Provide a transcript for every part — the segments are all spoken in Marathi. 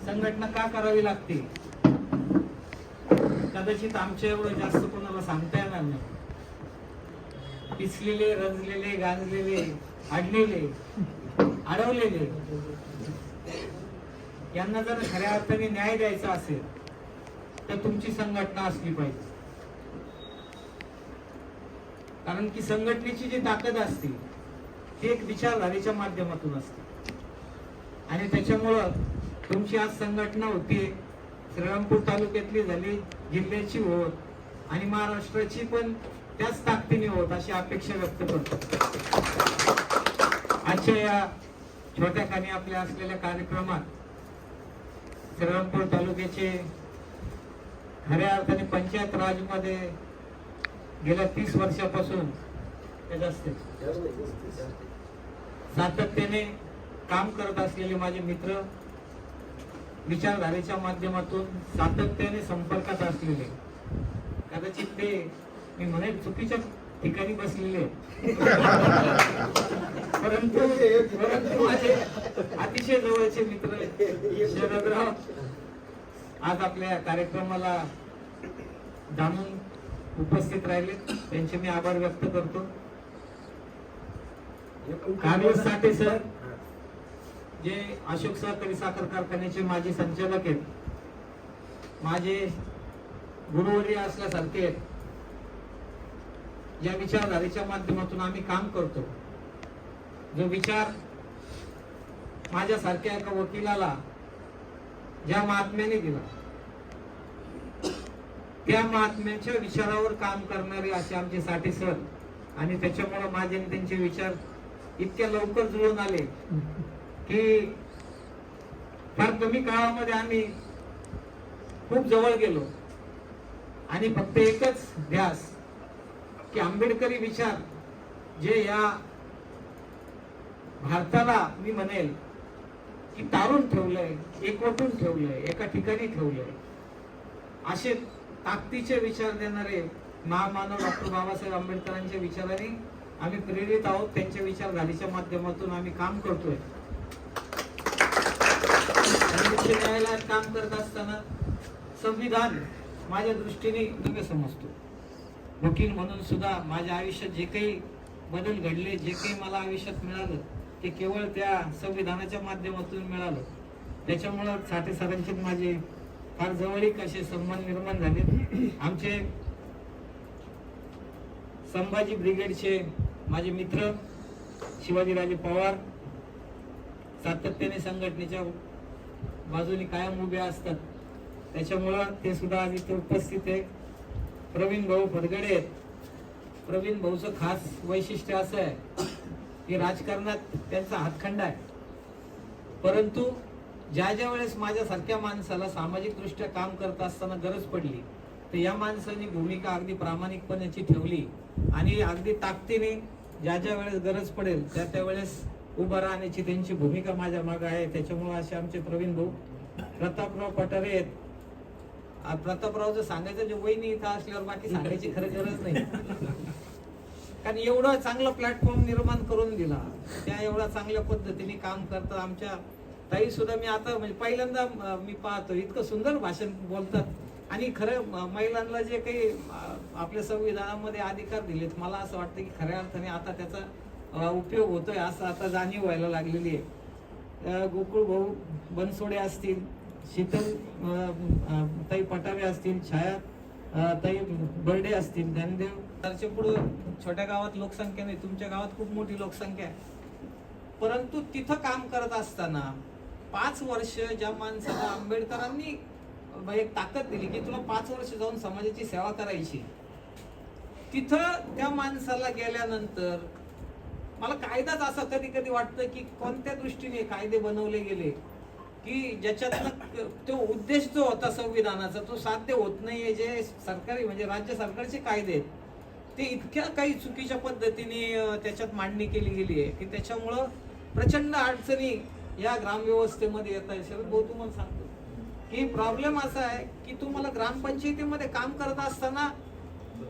संघटना का करावी लागते कदाचित आमच्या एवढं जास्त कोणाला सांगता येणार नाही. पिचलेले, रंजलेले, गांजलेले, अडलेले, अडवलेले यांना जर खऱ्या अर्थाने न्याय द्यायचा असेल तर तुमची संघटना असली पाहिजे. कारण की संघटनेची जी ताकद असते ती एक विचारधारेच्या माध्यमातून असते आणि त्याच्यामुळं तुमची आज संघटना होती, श्रीरामपूर तालुक्यातली झाली, जिल्ह्याची होत आणि महाराष्ट्राची पण त्याच ताकदीने होत अशी अपेक्षा व्यक्त करतो. आजच्या या छोट्या खाणी आपल्या असलेल्या कार्यक्रमात श्रीरामपूर तालुक्याचे खऱ्या अर्थाने पंचायत राज मध्ये गेल्या 30 वर्षापासून सातत्याने काम करत असलेले माझे मित्र, विचारधारेच्या माध्यमातून सातत्याने संपर्कात असलेले, कदाचित ते मी म्हणेन चुकीच्या ठिकाणी बसलेले परंतु माझे अतिशय जवळचे मित्र शरदराव आज आपल्या कार्यक्रमाला जाणून उपस्थित राहिले, त्यांचे मी आभार व्यक्त करतो. कागज साठे सर जे अशोक सहकारी साखर कारखान्याचे माजी संचालक आहेत, माझे गुरुवर्य असल्यासारखे आहेत. या विचारधारेच्या माध्यमातून आम्ही काम करतो. जो विचार माझ्यासारख्या एका वकिलाला ज्या महात्म्याने दिला त्या महात्म्याच्या विचारावर काम करणारे असे आमचे साठे सर आणि त्याच्यामुळे माझे आणि त्यांचे विचार इतक्या लवकर जुळून आले की फार कमी काळामध्ये आम्ही खूप जवळ गेलो आणि फक्त एकच ध्यास की आंबेडकरी विचार जे या भारताला मी म्हणेल की तारून ठेवलंय, एकवटून ठेवलंय, एका ठिकाणी ठेवलंय, असे ताकदीचे विचार देणारे महामानव डॉक्टर बाबासाहेब आंबेडकरांच्या विचाराने आम्ही प्रेरित आहोत. त्यांच्या विचारधारेच्या माध्यमातून आम्ही काम करतोय. उच्च न्यायालयात काम करत असताना संविधान माझ्या दृष्टीने दिव्य समजतो. वकील म्हणून सुद्धा माझ्या आयुष्यात जे काही बदल घडले, जे काही मला आयुष्यात मिळालं ते केवळ त्या संविधानाच्या माध्यमातून मिळालं. त्याच्यामुळं साठे सरांचे माझे फार जवळीक असे संबंध निर्माण झाले. आमचे संभाजी ब्रिगेडचे माझे मित्र शिवाजीराजे पवार सातत्याने संघटनेच्या बाजूने कायम उभे असतात. त्याच्यामुळं ते सुद्धा आज इथे उपस्थित आहे. प्रवीण भाऊ फडगडे, प्रवीण भाऊचं खास वैशिष्ट्य असं आहे की राजकारणात त्यांचा हातखंडा आहे, परंतु ज्या वेळेस माझ्यासारख्या माणसाला सामाजिक दृष्ट्या काम करत असताना गरज पडली तर या माणसाने भूमिका अगदी प्रामाणिकपणाची ठेवली आणि अगदी ताकदीने ज्या वेळेस गरज पडेल त्या वेळेस उभा राहण्याची त्यांची भूमिका माझ्या मागे आहे. त्याच्यामुळे असे आमचे प्रवीण भाऊ. प्रतापराव पठारे आहेत. प्रतापरावचं सांगायचं जे वहिनी इथं असल्यावर बाकी सांगायची खरं गरज नाही, कारण एवढं चांगलं प्लॅटफॉर्म निर्माण करून दिला, त्या एवढ्या चांगल्या पद्धतीने काम करतात. आमच्या ताई सुद्धा मी आता म्हणजे पहिल्यांदा मी पाहतो इतकं सुंदर भाषण बोलतात आणि खरं महिलांना जे काही आपल्या संविधानामध्ये अधिकार दिलेत मला असं वाटतं की खऱ्या अर्थाने आता त्याचा उपयोग होतोय असं आता जाणीव व्हायला लागलेली आहे. गोकुळ भाऊ बनसोडे असतील, शीतल ताई पटावे असतील, छाया ताई बर्डे असतील, ज्ञानदेव सरचे पुढं छोट्या गावात लोकसंख्या नाही, तुमच्या गावात खूप मोठी लोकसंख्या आहे, परंतु तिथं काम करत असताना 5 वर्ष ज्या माणसाला आंबेडकरांनी एक ताकद दिली की तुला 5 वर्ष जाऊन समाजाची सेवा करायची, तिथं त्या माणसाला गेल्यानंतर मला कायदाच असा कधी कधी वाटतं की कोणत्या दृष्टीने कायदे बनवले गेले की ज्याच्यातनं तो उद्देश जो होता संविधानाचा तो साध्य होत नाहीये. जे सरकारी म्हणजे राज्य सरकारचे कायदे आहेत ते इतक्या काही चुकीच्या पद्धतीने त्याच्यात मांडणी केली गेली आहे की त्याच्यामुळं प्रचंड अडचणी या ग्रामव्यवस्थेमध्ये येत आहे. शरद भाऊ तुम्हाला सांगतो की प्रॉब्लेम असा आहे की तुम्हाला ग्रामपंचायतीमध्ये काम करत असताना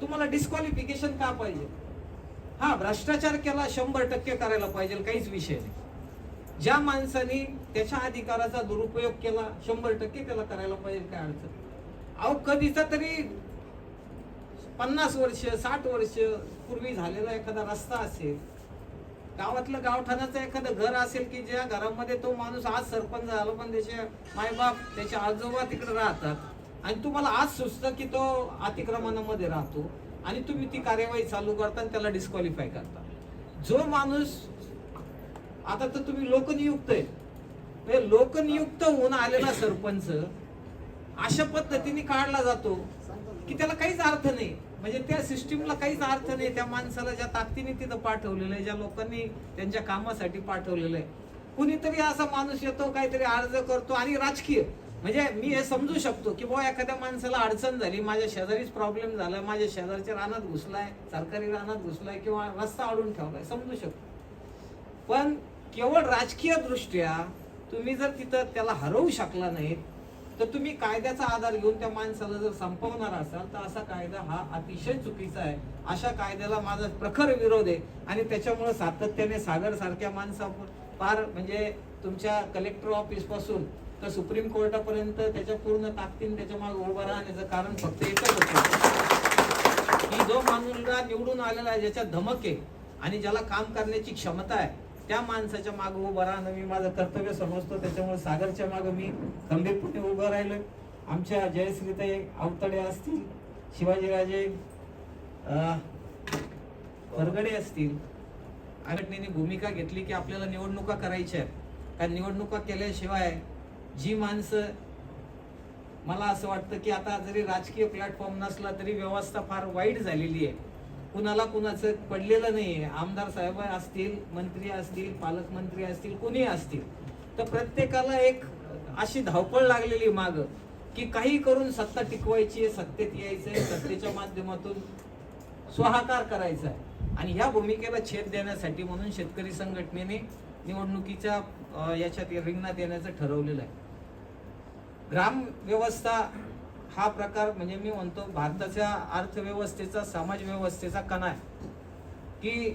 तुम्हाला डिस्क्वालिफिकेशन का पाहिजे? हा, भ्रष्टाचार केला 100% करायला पाहिजे, काहीच विषय नाही. ज्या माणसाने त्याच्या अधिकाराचा दुरुपयोग केला 100% त्याला करायला पाहिजे, काय अडचण. अहो कधीचा तरी 50 वर्ष 60 वर्ष पूर्वी झालेला एखादा रस्ता असेल, गावातलं गावठाणाचं एखादं घर असेल की ज्या घरामध्ये तो माणूस आज सरपंच झाला पण त्याचे मायबाप त्याचे आजोबा तिकडे राहतात, आणि तुम्हाला आज सुचतं की तो अतिक्रमणामध्ये राहतो आणि तुम्ही ती कार्यवाही चालू करता आणि त्याला डिस्क्वालिफाय करता. जो माणूस आता तर तुम्ही लोकनियुक्त आहे, लोकनियुक्त होऊन आलेला सरपंच अशा पद्धतीने काढला जातो की त्याला काहीच अर्थ नाही. म्हणजे त्या सिस्टीमला काहीच अर्थ नाही. त्या माणसाला ज्या ताकदीने तिथं पाठवलेलं आहे, ज्या लोकांनी त्यांच्या कामासाठी पाठवलेलं आहे, कुणीतरी असा माणूस येतो काहीतरी अर्ज करतो आणि राजकीय म्हणजे मी हे समजू शकतो की बुवा एखाद्या माणसाला अडचण झाली, माझ्या शेजारीच प्रॉब्लेम झाला, माझ्या शेजारच्या रानात घुसलाय, सरकारी रानात घुसलाय किंवा रस्ता अडून ठेवलाय, समजू शकतो. पण केवळ राजकीय दृष्ट्या तुम्ही जर तिथं त्याला हरवू शकला नाहीत तर तुम्ही कायद्याचा आधार घेऊन त्या माणसाला जर संपवणार असाल तर असा कायदा हा अतिशय चुकीचा आहे. अशा कायद्याला माझा प्रखर विरोध आहे आणि त्याच्यामुळे सातत्याने सागर सारख्या माणसा फार म्हणजे तुमच्या कलेक्टर ऑफिस पासून तर सुप्रीम कोर्टापर्यंत त्याच्या पूर्ण ताकदीने त्याच्या मागे उभं राहण्याचं कारण फक्त एकच होतं की जो माणूसला निवडून आलेला आहे, ज्याच्या धमक आहे आणि ज्याला काम करण्याची क्षमता आहे, त्या माणसाच्या मागे उभं राहणं मी माझं कर्तव्य समजतो. त्याच्यामुळे सागरच्या मागे मी खंबीरपणे उभं राहिलोय. आमच्या जयश्रीताई अवतडे असतील, शिवाजीराजे वरगडे असतील, संघटनेने भूमिका घेतली की आपल्याला निवडणुका करायच्या आहेत. कारण निवडणुका केल्याशिवाय जी माणसं, मला असं वाटतं की आता जरी राजकीय प्लॅटफॉर्म नसला तरी व्यवस्था फार वाईट झालेली आहे. कुणाला कुणाचं पडलेलं नाहीये. आमदार साहेब असतील, मंत्री असतील, पालकमंत्री असतील, कोणी असतील, तर प्रत्येकाला एक अशी धावपळ लागलेली माग की काही करून सत्ता टिकवायची, सत्तेत यायचंय, सत्तेच्या माध्यमातून स्वाहाकार करायचा आहे. आणि ह्या भूमिकेला छेद देण्यासाठी म्हणून शेतकरी संघटनेने निवडणुकीच्या याच्यात रिंगणात येण्याचं ठरवलेलं आहे. ग्राम व्यवस्था हा प्रकार म्हणजे मी म्हणतो भारताच्या अर्थव्यवस्थेचा, समाज व्यवस्थेचा कणा आहे की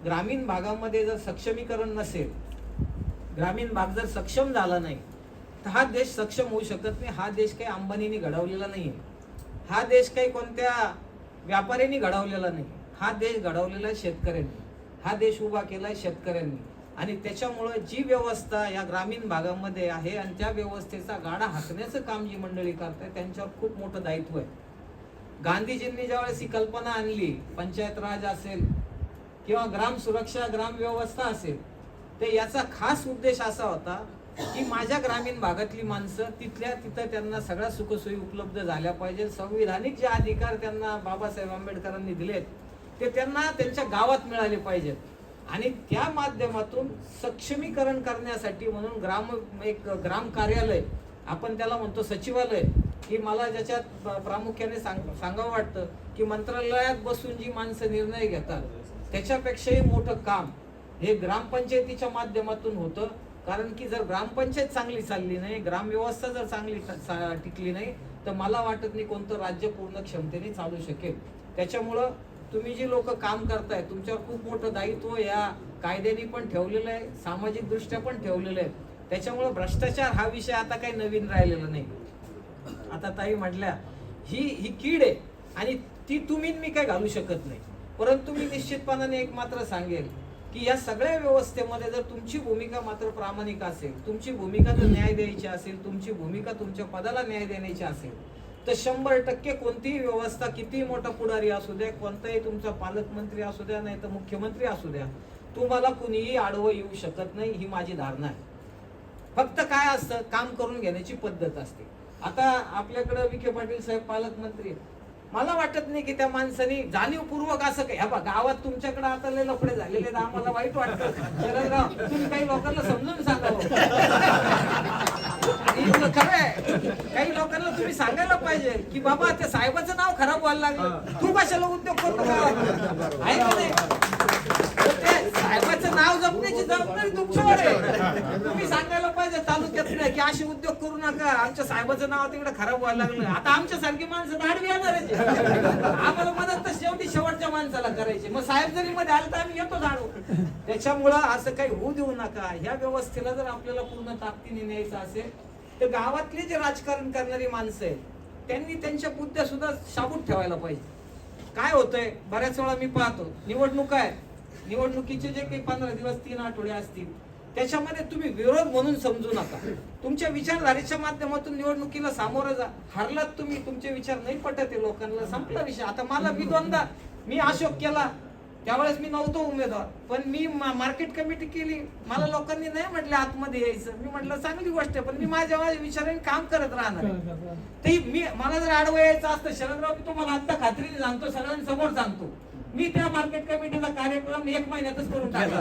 ग्रामीण भागामध्ये जर सक्षमीकरण नसेल, ग्रामीण भाग जर सक्षम झाला नाही तर हा देश सक्षम होऊ शकत नाही. हा देश काही अंबानीने घडवलेला नाहीये, हा देश काही कोणत्या व्यापाऱ्यांनी घडवलेला नाही. हा देश घडवलेला शेतकऱ्यांनी, हा देश उभा केलाय शेतकऱ्यांनी. आणि त्याच्यामुळे जी व्यवस्था या ग्रामीण भागामध्ये आहे आणि त्या व्यवस्थेचा गाडा हाकण्याचं काम जी मंडळी करताय त्यांच्यावर खूप मोठं दायित्व आहे. गांधीजींनी ज्यावेळेस ही कल्पना आणली, पंचायत राज असेल किंवा ग्राम सुरक्षा, ग्राम व्यवस्था असेल, तर याचा खास उद्देश असा होता की माझ्या ग्रामीण भागातली माणसं तिथल्या तिथं त्यांना सगळ्या सुखसोयी उपलब्ध झाल्या पाहिजे. संविधानिक जे अधिकार त्यांना बाबासाहेब आंबेडकरांनी दिलेत ते त्यांना त्यांच्या गावात मिळाले पाहिजेत. आणि त्या माध्यमातून सक्षमीकरण करण्यासाठी म्हणून एक ग्राम कार्यालय, आपण त्याला म्हणतो सचिवालय, की मला ज्याच्यात प्रामुख्याने सांगावं वाटतं की मंत्रालयात बसून जी माणसं निर्णय घेतात त्याच्यापेक्षाही मोठं काम हे ग्रामपंचायतीच्या माध्यमातून होतं. कारण की जर ग्रामपंचायत चांगली चालली नाही, ग्रामव्यवस्था जर चांगली टिकली नाही तर मला वाटत नाही कोणतं राज्य पूर्ण क्षमतेने चालू शकेल. त्याच्यामुळं तुम्ही जी लोक काम करताय तुमच्यावर खूप मोठं दायित्व या कायद्याने पण ठेवलेलं आहे, सामाजिक दृष्ट्या पण ठेवलेलं आहे. त्याच्यामुळे भ्रष्टाचार हा विषय आता काही नवीन राहिलेला नाही. आता ताई म्हटल्या ही कीड आहे आणि ती तुम्ही मी काय घालू शकत नाही. परंतु मी निश्चितपणाने एक मात्र सांगेल की या सगळ्या व्यवस्थेमध्ये जर तुमची भूमिका मात्र प्रामाणिक असेल, तुमची भूमिका जर न्याय द्यायची असेल, तुमची भूमिका तुमच्या पदाला न्याय देण्याची असेल तर 100% कोणतीही व्यवस्था, कितीही मोठा पुढारी असू द्या, कोणताही तुमचा पालकमंत्री असू द्या, नाही तर मुख्यमंत्री असू द्या, तुम्हाला कुणीही आडवं येऊ शकत नाही. ही माझी धारणा आहे. फक्त काय असतं, काम करून घेण्याची पद्धत असते. आता आपल्याकडे विखे पाटील साहेब पालकमंत्री, मला वाटत नाही की त्या माणसाने जाणीवपूर्वक असं काही, हा गावात तुमच्याकडे आता लय लफडे झालेले, आम्हाला वाईट वाटतं शरदराव, तुम्ही काही लोकांना समजून सांगावं. काही लोकांना तुम्ही सांगायला पाहिजे की बाबा त्या साहेबाचं नाव खराब व्हायला लागलं, तू कशाला उद्योग करतो आहे का नाही? साहेबाचं नाव जपण्याची जबाबदारी तुमच्यावर आहे. तुम्ही सांगायला पाहिजे माझ्या तालुक्यात नाही की असे उद्योग करू नका, आमच्या साहेबाचं नाव तिकडे खराब व्हायला लागलं. आता आमच्यासारखी माणसं धाडवी येणारच आहे. आम्हाला मदत तर शेवटच्या माणसाला करायची. मग साहेब जरी मध्ये आले तर आम्ही येतो झाडू. त्याच्यामुळं असं काही होऊ देऊ नका. ह्या व्यवस्थेला जर आपल्याला पूर्ण ताकदीने न्यायचं असेल तर गावातले जे राजकारण करणारी माणसं आहेत त्यांनी त्यांच्या बुद्ध्या सुद्धा शाबूत ठेवायला पाहिजे. काय होतंय, बऱ्याच वेळा मी पाहतो निवडणूक आहे, निवडणुकीचे जे काही 15 दिवस 3 आठवडे असतील त्याच्यामध्ये तुम्ही विरोध म्हणून समजू नका. तुमच्या विचारधारेच्या माध्यमातून निवडणुकीला सामोरं जा. हरलात तुम्ही, तुमचे विचार नाही पटत आहे लोकांना, संपला विषय. आता मला मी अशोक केला त्यावेळेस मी नव्हतो उमेदवार, पण मी मार्केट कमिटी केली. मला लोकांनी नाही म्हटलं आतमध्ये यायचं. मी म्हटलं चांगली गोष्ट आहे, पण मी माझ्या विचाराने काम करत राहणार. ते मला जर आडवं यायचं असतं, शरदराव मी तुम्हाला आता खात्रीने सांगतो, सगळ्यांसमोर सांगतो, मी त्या मार्केट कमिटीचा कार्यक्रम 1 महिन्यातच करून टाकला.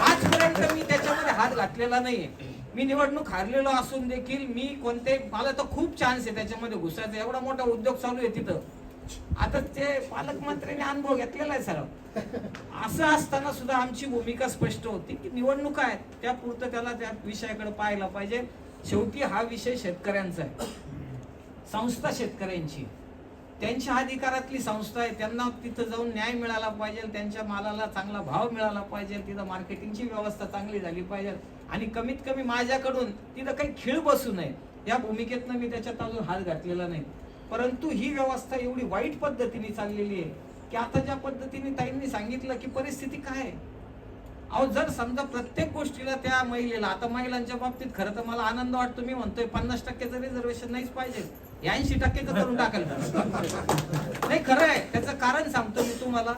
आजपर्यंत मी त्याच्यामध्ये हात घातलेला नाहीये. मी निवडणूक हारलेलो असून देखील मी मला तर खूप चान्स आहे त्याच्यामध्ये घुसायचा. एवढा मोठा उद्योग चालू आहे तिथं. आता ते पालकमंत्र्यांनी अनुभव घेतलेला आहे सर. असं असताना सुद्धा आमची भूमिका स्पष्ट होती की निवडणुका आहेत त्यापुरतं त्याला त्या विषयाकडे पाहायला पाहिजे. शेवटी हा विषय शेतकऱ्यांचा आहे, संस्था शेतकऱ्यांची, त्यांच्या अधिकारातली संस्था आहे. त्यांना तिथं जाऊन न्याय मिळाला पाहिजे, त्यांच्या मालाला चांगला भाव मिळाला पाहिजे, तिथं मार्केटिंगची व्यवस्था चांगली झाली पाहिजे आणि कमीत कमी माझ्याकडून तिथं काही खीळ बसू नये या भूमिकेतनं मी त्याच्यात अजून हात घातलेला नाही. परंतु ही व्यवस्था एवढी वाईट पद्धतीने चाललेली आहे की आता ज्या पद्धतीने ताईंनी सांगितलं की परिस्थिती काय आहे. अहो जर समजा प्रत्येक गोष्टीला त्या महिलेला, आता महिलांच्या बाबतीत खरं तर मला आनंद वाटतो, मी म्हणतोय 50%चं रिझर्वेशन नाहीच पाहिजे, 80%चं करून टाकायला नाही. खरं आहे, त्याचं कारण सांगतो मी तुम्हाला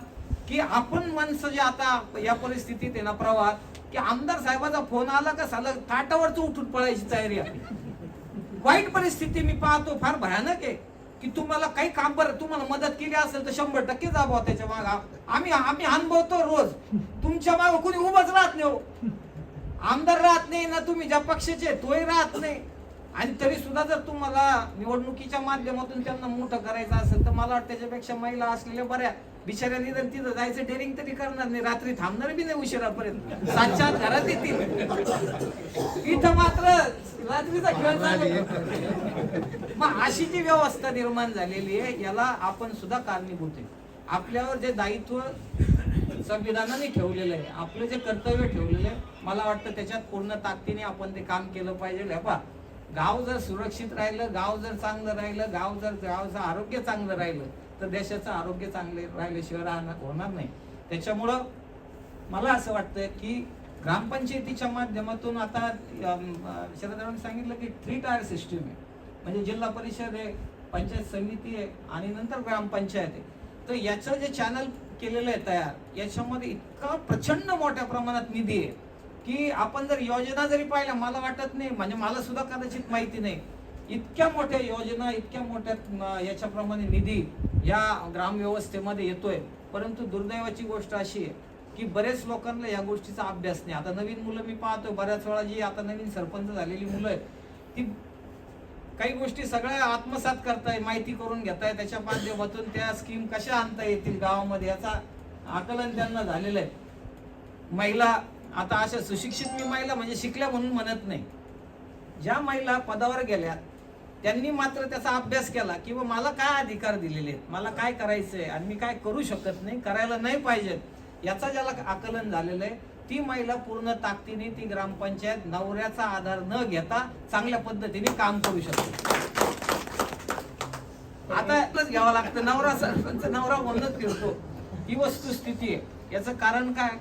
की आपण माणसं जे आता या परिस्थितीत आहे ना प्रवाहात, की आमदार साहेबाचा फोन आला का साला ताटावरच उठून पळायची तयारी आहे. वाईट परिस्थिती मी पाहतो, फार भयानक आहे की तुम्हाला काही काम बरं तुम्हाला मदत केली असेल तर 100% जाबा त्याच्या माग. आम्ही अनुभवतो रोज, तुमच्या माग कोणी उभंच राहत नाही. आमदार राहत नाही ना, तुम्ही ज्या पक्षाचे तोही राहत नाही. आणि तरी सुद्धा जर तुम्हाला निवडणुकीच्या माध्यमातून त्यांना मोठं करायचं असेल तर मला वाटतं त्याच्यापेक्षा महिला असलेल्या बऱ्या बिचाऱ्या निधन तिथं जायचं डेअरिंग तरी करणार नाही, रात्री थांबणार बी नाही उशिरापर्यंत, 7च्या आत घरात येतील. इथं मात्र रात्रीचा खेळ चालू. मग अशी जी व्यवस्था निर्माण झालेली आहे याला आपण सुद्धा कारणीभूत आहे. आपल्यावर जे दायित्व संविधानाने ठेवलेलं आहे, आपलं जे कर्तव्य ठेवलेलं आहे, मला वाटतं त्याच्यात पूर्ण ताकदीने आपण ते काम केलं पाहिजे. गाव जर सुरक्षित राहिलं, गाव जर चांगलं राहिलं, गावचं आरोग्य चांगलं राहिलं तर देशाचं आरोग्य चांगले राहिल्याशिवाय होणार नाही. त्याच्यामुळं मला असं वाटतं की ग्रामपंचायतीच्या माध्यमातून आता शरदरावांनी सांगितलं की 3 टायर सिस्टीम आहे, म्हणजे जिल्हा परिषद आहे, पंचायत समिती आहे आणि नंतर ग्रामपंचायत आहे. तर याचं जे चॅनल केलेलं आहे तयार, याच्यामध्ये इतका प्रचंड मोठ्या प्रमाणात निधी आहे की आपण जर योजना जरी पाहिल्या, मला वाटत नाही, म्हणजे मला सुद्धा कदाचित माहिती नाही, इतक्या मोठ्या योजना, इतक्या मोठ्या याच्याप्रमाणे निधी या ग्रामव्यवस्थेमध्ये येतोय. परंतु दुर्दैवाची गोष्ट अशी आहे की बरेच लोकांना या गोष्टीचा अभ्यास नाही. आता नवीन मुलं मी पाहतो बऱ्याच वेळा, जी आता नवीन सरपंच झालेली मुलं आहेत ती काही गोष्टी सगळ्या आत्मसात करताय, माहिती करून घेताय, त्याच्या माध्यमातून त्या स्कीम कशा आणता येतील गावामध्ये याचा आकलन त्यांना झालेलं आहे. महिला आता अशा सुशिक्षित, मी महिला म्हणजे शिकल्या म्हणून म्हणत नाही, ज्या महिला पदावर गेल्या त्यांनी मात्र त्याचा अभ्यास केला की मला काय अधिकार दिलेले आहेत, मला काय करायचंय आणि मी काय करू शकत नाही, करायला नाही पाहिजे, याचा ज्याला आकलन झालेलं आहे ती महिला पूर्ण ताकदीने ती ग्रामपंचायत नवऱ्याचा आधार न घेता चांगल्या पद्धतीने काम करू शकते. आता घ्यावं लागतं, नवरा सरपंच नवरा म्हणूनच फिरतो, ही वस्तुस्थिती आहे. याचं कारण काय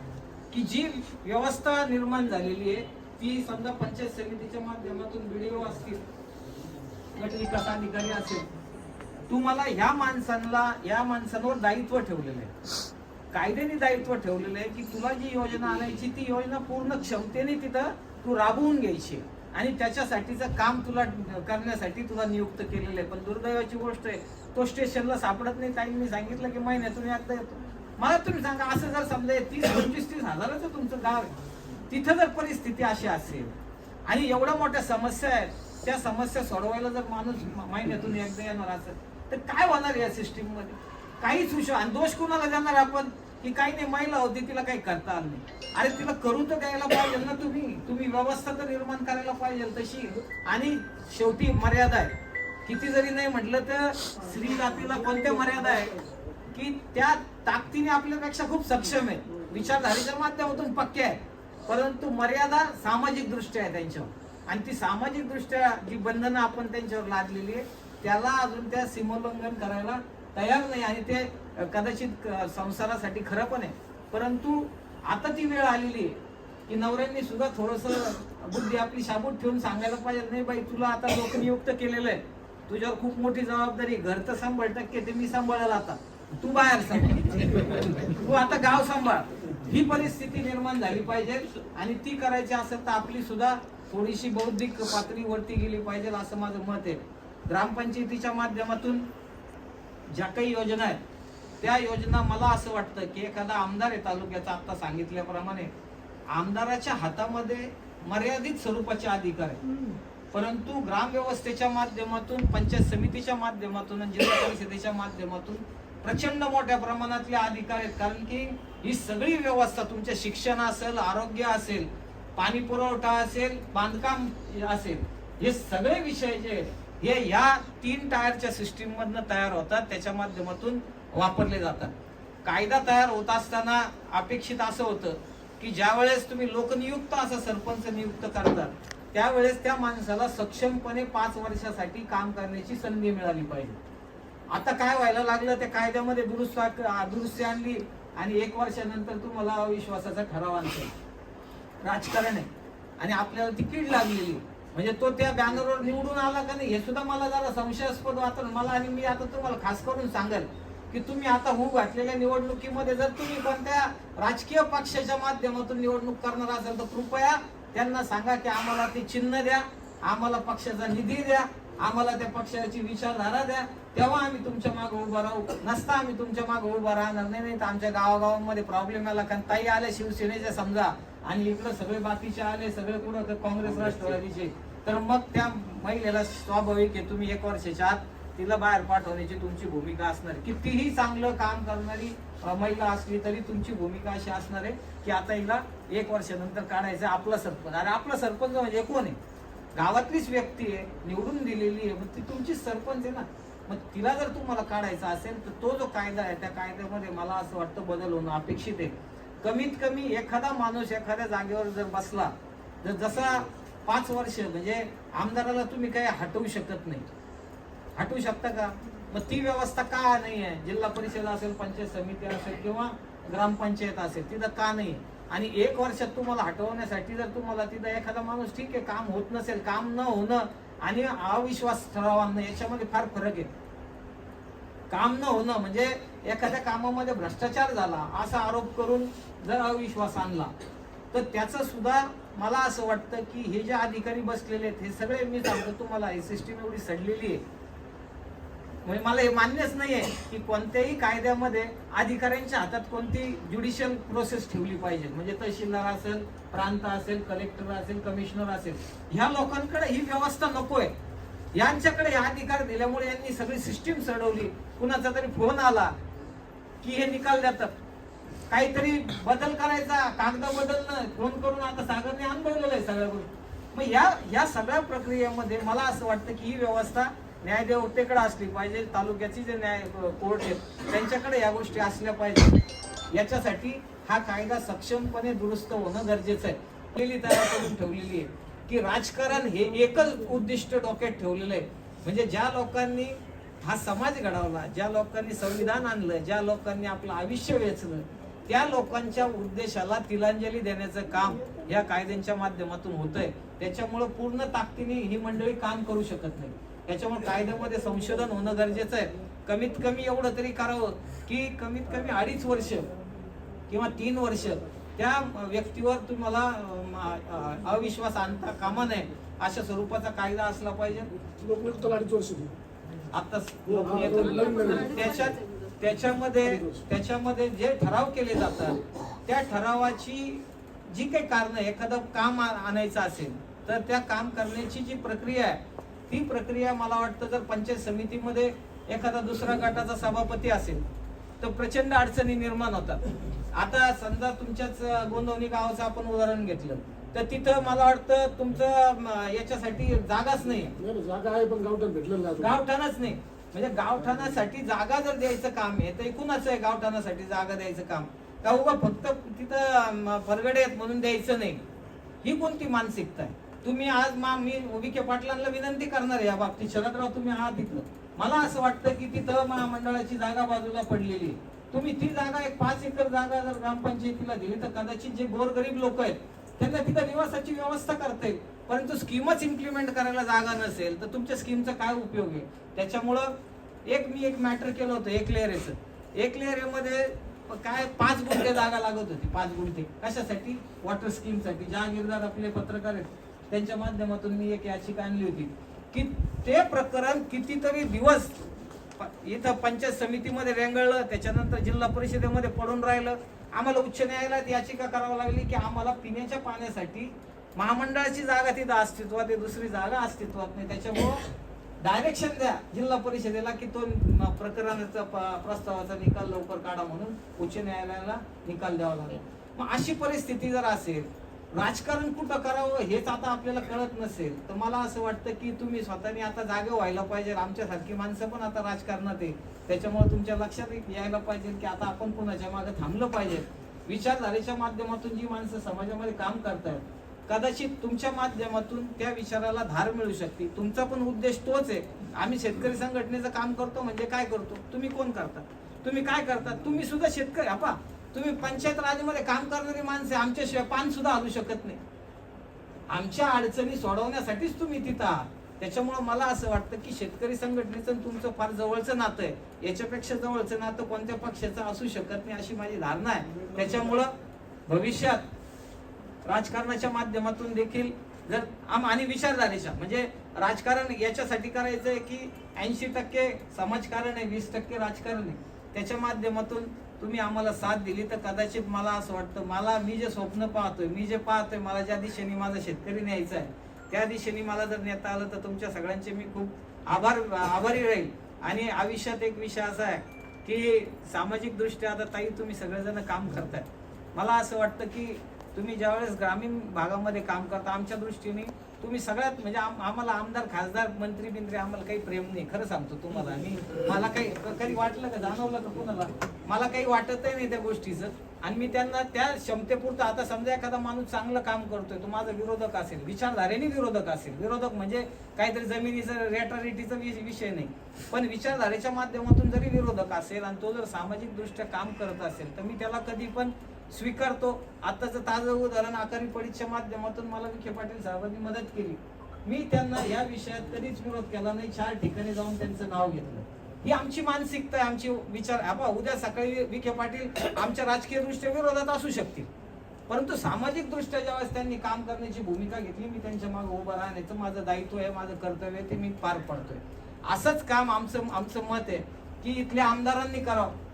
की जी व्यवस्था निर्माण झालेली आहे ती समजा पंचायत समितीच्या माध्यमातून BDO असतील, गट विकास अधिकारी असेल, तुम्हाला ह्या माणसांवर दायित्व ठेवलेलं आहे, कायद्याने दायित्व ठेवलेलं आहे की तुला जी योजना आणायची ती योजना पूर्ण क्षमतेने तिथं तू राबवून घ्यायची आणि त्याच्यासाठीचं काम तुला करण्यासाठी तुला नियुक्त केलेलं आहे. पण दुर्दैवाची गोष्ट आहे तो स्टेशनला सापडत नाही. ताईंनी सांगितलं की महिन्यातून एकदा येतो. मला तुम्ही सांगा, असं जर समजा 30-25 हजाराचं तुमचं गाव आहे, तिथं जर परिस्थिती अशी असेल आणि एवढ्या मोठ्या समस्या आहेत, त्या समस्या सोडवायला जर माणूस महिन्यातून एकदा येणार असेल तर काय होणार या सिस्टीम मध्ये? काहीच विषय. आणि दोष कुणाला देणार आपण? की काही नाही, महिला होती तिला काही करता आलं नाही. अरे तिला करू तर द्यायला पाहिजे ना, तुम्ही व्यवस्था तर निर्माण करायला पाहिजे तशी. आणि शेवटी मर्यादा आहे, किती जरी नाही म्हटलं तर स्त्री जातीला कोणत्या मर्यादा आहे की त्या ताकदीने आपल्यापेक्षा खूप सक्षम आहे, विचारधारेच्या माध्यमातून पक्के आहे, परंतु मर्यादा सामाजिक दृष्ट्या आहे त्यांच्यावर. आणि ती सामाजिक दृष्ट्या जी बंधनं आपण त्यांच्यावर लादलेली आहे त्याला अजून त्या सीमोल्लंघन करायला तयार नाही. आणि ते कदाचित संसारासाठी खरं पण आहे, परंतु आता ती वेळ आलेली आहे की नवऱ्यांनी सुद्धा थोडस बुद्धी आपली शाबूत ठेवून सांगायला पाहिजे, नाही बाई तुला आता लोकनियुक्त केलेलं आहे, तुझ्यावर खूप मोठी जबाबदारी, घर तर 100% ते मी सांभाळायला, आता तू बाहेर सांभाळ, तू आता गाव सांभाळ. ही परिस्थिती निर्माण झाली पाहिजे. आणि ती करायची असेल तर आपली सुद्धा थोडीशी बौद्धिक पातळीवरती गेली पाहिजे असं माझं मत आहे. ग्रामपंचायतीच्या माध्यमातून ज्या काही योजना आहेत त्या योजना मला असं वाटतं की एखादा आमदार आहे तालुक्याचा, आता सांगितल्याप्रमाणे आमदाराच्या हातामध्ये मर्यादित स्वरूपाचे अधिकार आहे, परंतु ग्रामव्यवस्थेच्या माध्यमातून, पंचायत समितीच्या माध्यमातून आणि जिल्हा परिषदेच्या माध्यमातून प्रचंड मोठ्या प्रमाणातले अधिकार आहेत. कारण की ही सगळी व्यवस्था, तुमचे शिक्षण असेल, आरोग्य असेल, पाणी पुरवठा असेल, बांधकाम असेल, हे सगळे विषय जे हे या 3 टायरच्या सिस्टीम मधनं तयार होतात, त्याच्या माध्यमातून वापरले जातात. कायदा तयार होत असताना अपेक्षित असं होतं की ज्या वेळेस तुम्ही लोकनियुक्त असा सरपंच नियुक्त करतात त्यावेळेस त्या माणसाला सक्षमपणे 5 वर्षासाठी काम करण्याची संधी मिळाली पाहिजे. आता काय व्हायला लागलं, त्या कायद्यामध्ये दुरुस्ती आणली आणि 1 वर्षानंतर तुम्हाला अविश्वासाचा ठराव आणतो. राजकारण आहे आणि आपल्याला ती कीड लागलेली, म्हणजे तो त्या बॅनरवर निवडून आला का नाही हे सुद्धा मला जरा संशयास्पद वाटतं मला. आणि मी आता तुम्हाला खास करून सांगेल की तुम्ही आता होऊ घातलेल्या निवडणुकीमध्ये जर तुम्ही कोणत्या राजकीय पक्षाच्या माध्यमातून निवडणूक करणार असाल तर कृपया त्यांना सांगा की आम्हाला ते चिन्ह द्या, आम्हाला पक्षाचा निधी द्या, आम्हाला त्या पक्षाची विचारधारा द्या, तेव्हा आम्ही तुमच्या मागे उभा राहू. नसता आम्ही तुमच्या मागे उभा राहणार नाही. तर आमच्या गावागावांमध्ये प्रॉब्लेम आला, कारण ताई आले शिवसेनेचे समजा आणि इकडे सगळे बाकीचे आले, सगळे कुठं काँग्रेस राष्ट्रवादीचे, तर मग त्या महिलेला स्वाभाविक आहे तुम्ही 1 वर्षाच्या आत तिला बाहेर पाठवण्याची तुमची भूमिका असणार. कितीही चांगलं काम करणारी महिला असली तरी तुमची भूमिका अशी असणार आहे की आता हिला 1 वर्षानंतर काढायचं आपला सरपंच. अरे आपला सरपंच म्हणजे कोण आहे? गावातलीच व्यक्ती आहे, निवडून दिलेली आहे, मग ती तुमची सरपंच आहे ना. मग तिला जर तुम्हाला काढायचा असेल तर तो जो कायदा आहे त्या कायद्यामध्ये मला असं वाटतं बदल होणं अपेक्षित आहे. कमीत कमी एखादा माणूस एखाद्या जागेवर जर बसला, जर जसा 5 वर्ष, म्हणजे आमदाराला तुम्ही काही हटवू शकत नाही, हटवू शकता का? मग ती व्यवस्था का नाही आहे? जिल्हा परिषद असेल, पंचायत समिती असेल किंवा ग्रामपंचायत असेल, तिथं का नाही? आणि 1 वर्षात तुम्हाला हटवण्यासाठी जर तुम्हाला तिथं एखादा माणूस, ठीक आहे काम होत नसेल, काम न होणं आणि अविश्वास ठरावांना याच्यामध्ये फार फरक आहे. काम न होणं म्हणजे एखाद्या कामामध्ये भ्रष्टाचार झाला असा आरोप करून जर अविश्वास आणला तर त्याचं सुद्धा मला असं वाटतं की हे जे अधिकारी बसलेले आहेत हे सगळे, मी सांगतो तुम्हाला, ही सिस्टीम एवढी सडलेली आहे, म्हणजे मला हे मान्यच नाहीये की कोणत्याही कायद्यामध्ये अधिकाऱ्यांच्या हातात कोणती ज्युडिशियल प्रोसेस ठेवली पाहिजे. म्हणजे तहसीलदार असेल, प्रांत असेल, कलेक्टर असेल, कमिशनर असेल, ह्या लोकांकडे ही व्यवस्था नकोय. यांच्याकडे हा अधिकार दिल्यामुळे यांनी सगळी सिस्टीम सडवली. कुणाचा तरी फोन आला की हे निकाल देतात, काहीतरी बदल करायचा, कागद बदलणं, फोन करून, आता सागरने अनुभवलेलं आहे सगळ्या गोष्टी. मग या सगळ्या प्रक्रियेमध्ये मला असं वाटतं की ही व्यवस्था न्यायदेवतेकडे असली पाहिजे. तालुक्याची जे न्याय कोर्ट आहेत त्यांच्याकडे या गोष्टी असल्या पाहिजे. याच्यासाठी हा कायदा सक्षमपणे दुरुस्त होणं गरजेचं आहे. पहिली तयार करून ठेवलेली आहे की राजकारण हे एकच उद्दिष्ट डोक्यात ठेवलेलं आहे, म्हणजे ज्या लोकांनी हा समाज घडवला, ज्या लोकांनी संविधान आणलं, ज्या लोकांनी आपलं आयुष्य वेचलं, त्या लोकांच्या उद्देशाला तिलांजली देण्याचं काम या कायद्यांच्या माध्यमातून होतंय. त्याच्यामुळे पूर्ण ताकदीने ही मंडळी काम करू शकत नाही. त्याच्यामुळे कायद्यामध्ये संशोधन होणं गरजेचं आहे. कमीत कमी एवढं तरी करावं की कमीत कमी 2.5 वर्ष किंवा 3 वर्ष त्या व्यक्तीवर तुम्हाला अविश्वास आणता कामा नये अशा स्वरूपाचा कायदा असला पाहिजे. आता त्याच्यामध्ये जे ठराव केले जातात त्या ठरावाची जी काही कारण, एखादं काम आणायचं असेल तर त्या काम करण्याची जी प्रक्रिया आहे ती प्रक्रिया मला वाटतं जर पंचायत समितीमध्ये एखादा दुसरा गटाचा सभापती असेल तर प्रचंड अडचणी निर्माण होतात. आता समजा तुमच्याच गोंदवणी गावाचं आपण उदाहरण घेतलं तर तिथं मला वाटतं तुमचं याच्यासाठी जागाच नाही. जागा आहे पण गावठाण भेटलं नाही. गावठाणच नाही. म्हणजे गावठाणासाठी जागा जर द्यायचं काम आहे तर कुणाचं आहे गावठाणासाठी जागा द्यायचं काम? का उगा फक्त तिथं परगडे आहेत म्हणून द्यायचं नाही? ही कोणती मानसिकता आहे? तुम्ही आज मी विखे पाटलांना विनंती करणार आहे या बाबतीत, शरदराव तुम्ही आहात तिथलं, मला असं वाटतं की तिथं महामंडळाची जागा बाजूला पडलेली आहे. तुम्ही ती जागा एक 5 एकर जागा जर ग्रामपंचायतीला दिली तर कदाचित जे गोरगरीब लोक आहेत त्यांना तिथं निवासाची व्यवस्था करता येईल. परंतु स्कीमच इम्प्लिमेंट करायला जागा नसेल तर तुमच्या स्कीमचा काय उपयोग आहे? त्याच्यामुळं मी एक मॅटर केलं होतं एकलेअरेचं. एकलेअरेमध्ये काय 5 गुंठे जागा लागत होती. 5 गुंठे कशासाठी? वॉटर स्कीमसाठी. जहागीरदार आपले पत्रकार आहेत त्यांच्या माध्यमातून मी एक याचिका आणली होती की ते प्रकरण कितीतरी दिवस इथं पंचायत समितीमध्ये रेंगळलं, त्याच्यानंतर जिल्हा परिषदेमध्ये पडून राहिलं. आम्हाला उच्च न्यायालयात याचिका करावी लागली की आम्हाला पिण्याच्या पाण्यासाठी महामंडळाची जागा तिथं अस्तित्वात आहे, दुसरी जागा अस्तित्वात नाही. त्याच्यामुळं डायरेक्शन द्या जिल्हा परिषदेला की तो प्रकरणाचा प्रस्तावाचा निकाल लवकर काढा म्हणून उच्च न्यायालयाला निकाल द्यावा लागेल. मग अशी परिस्थिती जर असेल, राजकारण कुठं करावं हेच आता आपल्याला कळत नसेल तर मला असं वाटतं की तुम्ही स्वतःनी आता जागे व्हायला पाहिजे. आमच्यासारखी माणसं पण आता राजकारणात आहे, त्याच्यामुळे तुमच्या लक्षात यायला पाहिजे की आता आपण कोणाच्या मागे थांबलं पाहिजे. विचारधारेच्या माध्यमातून जी माणसं समाजामध्ये काम करतायत कदाचित तुमच्या माध्यमातून त्या विचाराला धार मिळू शकते. तुमचा पण उद्देश तोच आहे. आम्ही शेतकरी संघटनेचं काम करतो म्हणजे काय करतो? तुम्ही कोण करता? तुम्ही काय करता? तुम्ही सुद्धा शेतकरी. आपा तुम्ही पंचायत राजमध्ये काम करणारी माणसे आमच्याशिवाय पान सुद्धा हलू शकत नाही. आमच्या अडचणी सोडवण्यासाठीच तुम्ही तिथं आहात. त्याच्यामुळे मला असं वाटतं की शेतकरी संघटनेचं तुमचं फार जवळचं नातं आहे. याच्यापेक्षा जवळचं नातं कोणत्या पक्षाचं असू शकत नाही अशी माझी धारणा आहे. त्याच्यामुळं भविष्यात राजकारणाच्या माध्यमातून देखील जर आणि विचारधारेच्या म्हणजे राजकारण याच्यासाठी करायचंय की 80% समाजकारण आहे, 20% राजकारण आहे. त्याच्या माध्यमातून तुम्ही आम्हाला साथ दिली तर कदाचित मला असं वाटतं मी जे स्वप्न पाहतोय, मी जे पाहतोय, मला ज्या दिशेने माझा शेतकरी न्यायचा आहे त्या दिशेने मला जर नेता आलं तर तुमच्या सगळ्यांचे मी खूप आभारी राहील. आणि आयुष्यात एक विषय असा आहे की सामाजिक दृष्ट्या आता ताई तुम्ही सगळेजण काम करताय. मला असं वाटतं की तुम्ही ज्यावेळेस ग्रामीण भागामध्ये काम करता आमच्या दृष्टीने तुम्ही सगळ्यात म्हणजे आम्हाला आमदार खासदार मंत्री आम्हाला काही प्रेम नाही, खरं सांगतो तुम्हाला. आणि मला काही कधी वाटलं का, जाणवलं का कुणाला? मला काही वाटतही नाही त्या गोष्टीचं. आणि मी त्यांना त्या क्षमतेपुरतं, आता समजा एखादा माणूस चांगलं काम करतोय तो माझा विरोधक असेल, विचारधारेने विरोधक असेल, विरोधक म्हणजे काहीतरी जमिनीचं रेटारेटीचा विषय नाही, पण विचारधारेच्या माध्यमातून जरी विरोधक असेल आणि तो जर सामाजिक दृष्ट्या काम करत असेल तर मी त्याला कधी पण स्वीकारतो. आताचं ताजं उदाहरण आकारी पडीच्या माध्यमातून मला विखे पाटील साहेबांनी मदत केली. मी त्यांना या विषयात कधीच विरोध केला नाही. 4 ठिकाणी जाऊन त्यांचं नाव घेतलं. ही आमची मानसिकता आहे, आमची विचार. उद्या सकाळी विखे पाटील आमच्या राजकीय दृष्ट्या विरोधात असू शकतील, परंतु सामाजिक दृष्ट्या ज्यावेळेस त्यांनी काम करण्याची भूमिका घेतली मी त्यांच्या मागे उभं राहण्याचं माझं दायित्व आहे, माझं कर्तव्य आहे, ते मी पार पडतोय. असंच काम आमचं मत आहे की इथल्या आमदारांनी करावं.